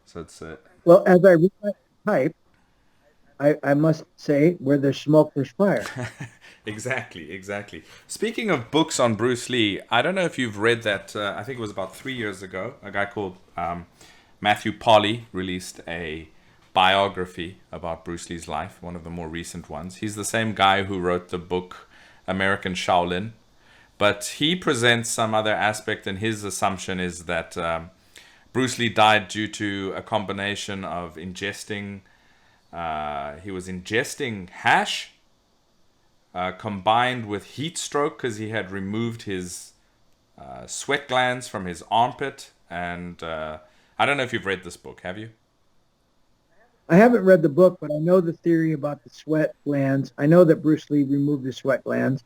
So it's well, as I read my type, I must say, where there's smoke, there's fire. Exactly. Speaking of books on Bruce Lee, I don't know if you've read that. I think it was about 3 years ago. A guy called Matthew Polly released a biography about Bruce Lee's life, one of the more recent ones. He's the same guy who wrote the book American Shaolin, but he presents some other aspect, and his assumption is that Bruce Lee died due to a combination of ingesting hash combined with heat stroke, because he had removed his sweat glands from his armpit. And I don't know if you've read this book, have you? I haven't read the book, but I know the theory about the sweat glands. I know that Bruce Lee removed his sweat glands.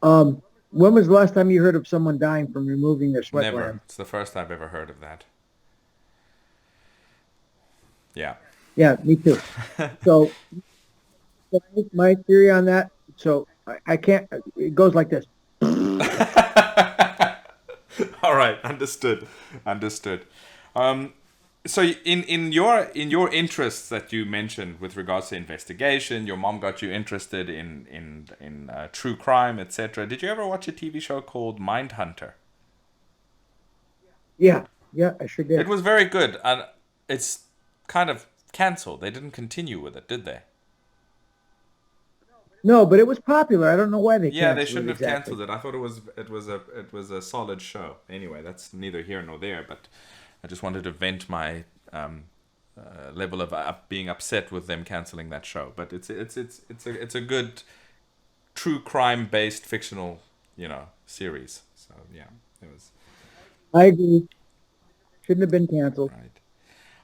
When was the last time you heard of someone dying from removing their sweat Never. glands? It's the first I've ever heard of that. Yeah. Yeah, me too. So my theory on that, so I can't, it goes like this. All right, understood. So in your interests that you mentioned with regards to investigation, your mom got you interested in true crime, etc. Did you ever watch a TV show called Mindhunter? Yeah, I sure did. It was very good, and it's kind of canceled. They didn't continue with it, did they? No, but it was popular. I don't know why they canceled it. Yeah, they shouldn't have exactly. canceled it. I thought it was a solid show. Anyway, that's neither here nor there. But I just wanted to vent my level of being upset with them canceling that show. But it's a good true crime based fictional series. So yeah, it was. I agree. Shouldn't have been canceled. Right.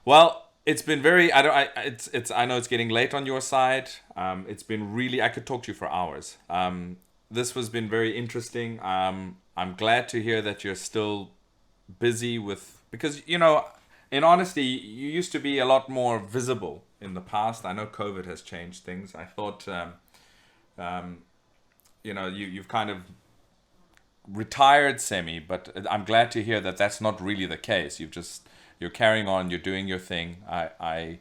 Well, it's been very. I know it's getting late on your side. It's been really. I could talk to you for hours. This has been very interesting. I'm glad to hear that you're still busy with, because in honesty, you used to be a lot more visible in the past. I know COVID has changed things. I thought, you've kind of retired semi, but I'm glad to hear that that's not really the case. You're carrying on, you're doing your thing. I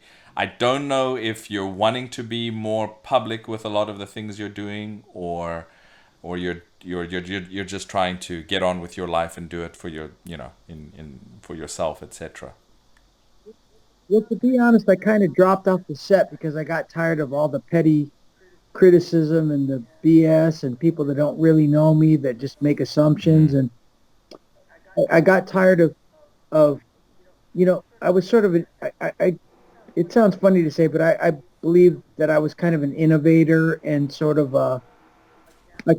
don't know if you're wanting to be more public with a lot of the things you're doing, or or you're just trying to get on with your life and do it for your, in for yourself, etc. Well, to be honest, I kind of dropped off the set because I got tired of all the petty criticism and the BS and people that don't really know me that just make assumptions. Mm. And I got tired of, I was sort of, it sounds funny to say, but I believe that I was kind of an innovator and sort of a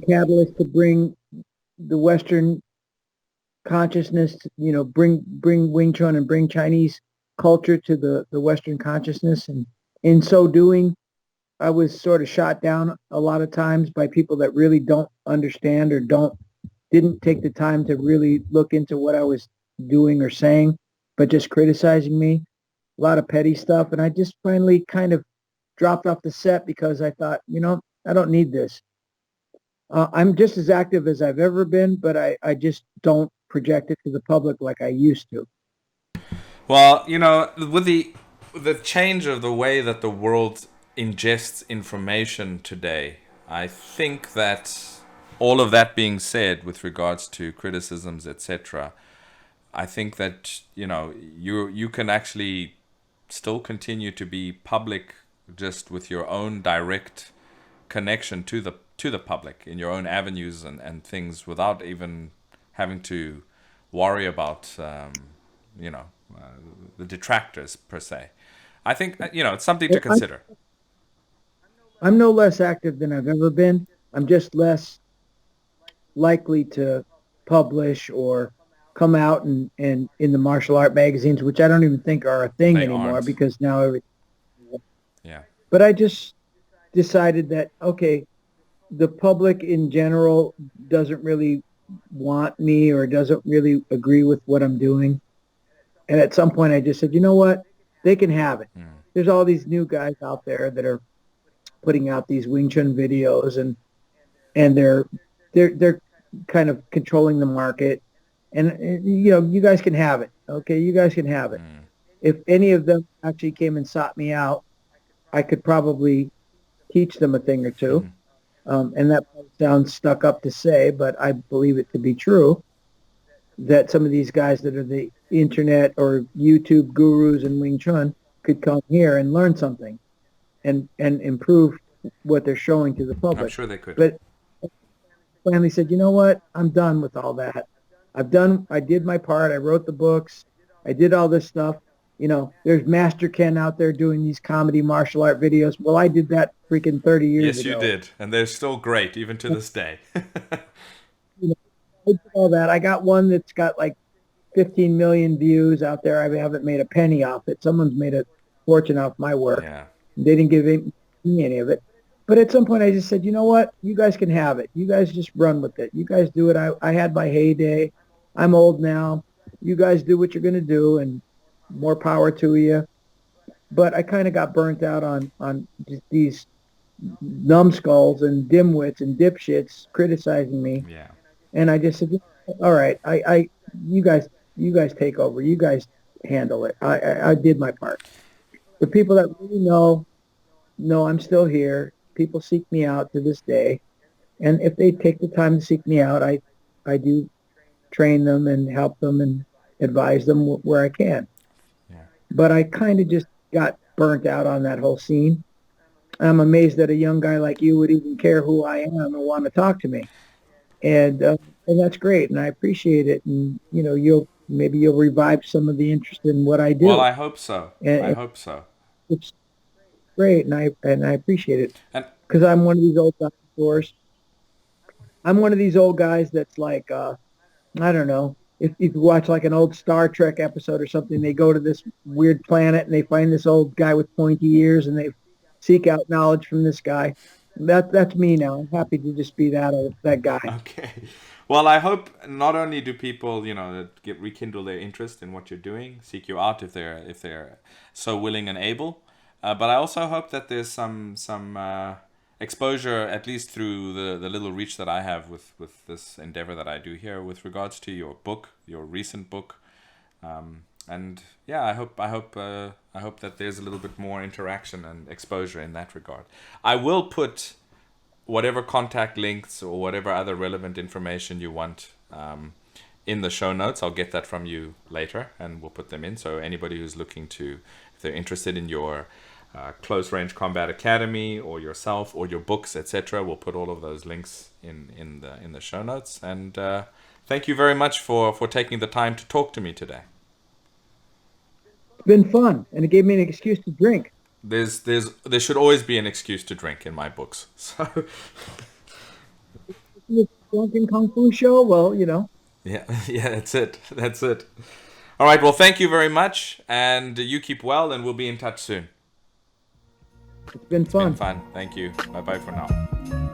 catalyst to bring the Western consciousness, bring Wing Chun and bring Chinese culture to the Western consciousness. And in so doing, I was sort of shot down a lot of times by people that really don't understand or didn't take the time to really look into what I was doing or saying, but just criticizing me. A lot of petty stuff. And I just finally kind of dropped off the set because I thought, I don't need this. I'm just as active as I've ever been, but I just don't project it to the public like I used to. Well, with the change of the way that the world ingests information today, I think that all of that being said, with regards to criticisms, etc., I think that you can actually still continue to be public, just with your own direct connection to the public in your own avenues and things, without even having to worry about you know the detractors per se. I think it's something to I'm, consider. I'm no less active than I've ever been. I'm just less likely to publish or come out and in the martial art magazines, which I don't even think are a thing They anymore aren't. because now Yeah. but I just decided that, okay, the public in general doesn't really want me or doesn't really agree with what I'm doing. And at some point I just said, you know what? They can have it. Mm. There's all these new guys out there that are putting out these Wing Chun videos and they're kind of controlling the market. And you guys can have it. Okay, you guys can have it. Mm. If any of them actually came and sought me out, I could probably teach them a thing or two. Mhm. And that sounds stuck up to say, but I believe it to be true that some of these guys that are the internet or YouTube gurus in Wing Chun could come here and learn something and improve what they're showing to the I'm public. sure they could. But I finally said, you know what? I'm done with all that. I did my part. I wrote the books. I did all this stuff. There's Master Ken out there doing these comedy martial art videos. Well, I did that freaking 30 years Yes, you ago. did, and they're still great even to this day. You know, I did all that. I got one that's got like 15 million views out there. I haven't made a penny off it. Someone's made a fortune off my work. Yeah. They didn't give me any of it. But at some point I just said, you know what? You guys can have it. You guys just run with it. You guys do it. I had my heyday. I'm old now. You guys do what you're going to do and more power to you. But I kind of got burnt out on just these numbskulls and dimwits and dipshits criticizing me. Yeah. And I just said, all right, you guys, you guys take over. You guys handle it. I did my part. The people that really know I'm still here. People seek me out to this day. And if they take the time to seek me out, I do train them and help them and advise them where I can. Yeah. But I kind of just got burnt out on that whole scene. I'm amazed that a young guy like you would even care who I am and want to talk to me. And that's great, and I appreciate it. And you'll revive some of the interest in what I Well, do, I hope so. I and hope so. it's great, and I appreciate it And because I'm one of these old dinosaurs. I'm one of these old guys that's like, I don't know, if you watch like an old Star Trek episode or something, they go to this weird planet and they find this old guy with pointy ears and they seek out knowledge from this guy. That's me now. I'm happy to just be that guy. okay. Well, I hope not only do people, that get rekindle their interest in what you're doing, seek you out if they're so willing and able, but I also hope that there's some exposure, at least through the little reach that I have with this endeavor that I do here, with regards to your book, your recent book, and yeah, I hope that there's a little bit more interaction and exposure in that regard. I will put whatever contact links or whatever other relevant information you want in the show notes. I'll get that from you later, and we'll put them in. So anybody who's looking to, if they're interested in your Close Range Combat Academy or yourself or your books, etc., we'll put all of those links in the show notes. And thank you very much for taking the time to talk to me today. It's been fun, and it gave me an excuse to drink. There should always be an excuse to drink in my books. So Drunken Kung Fu show, well, yeah, that's it. All right, well, thank you very much, and you keep well, and we'll be in touch soon. It's been fun. Thank you. Bye-bye for now.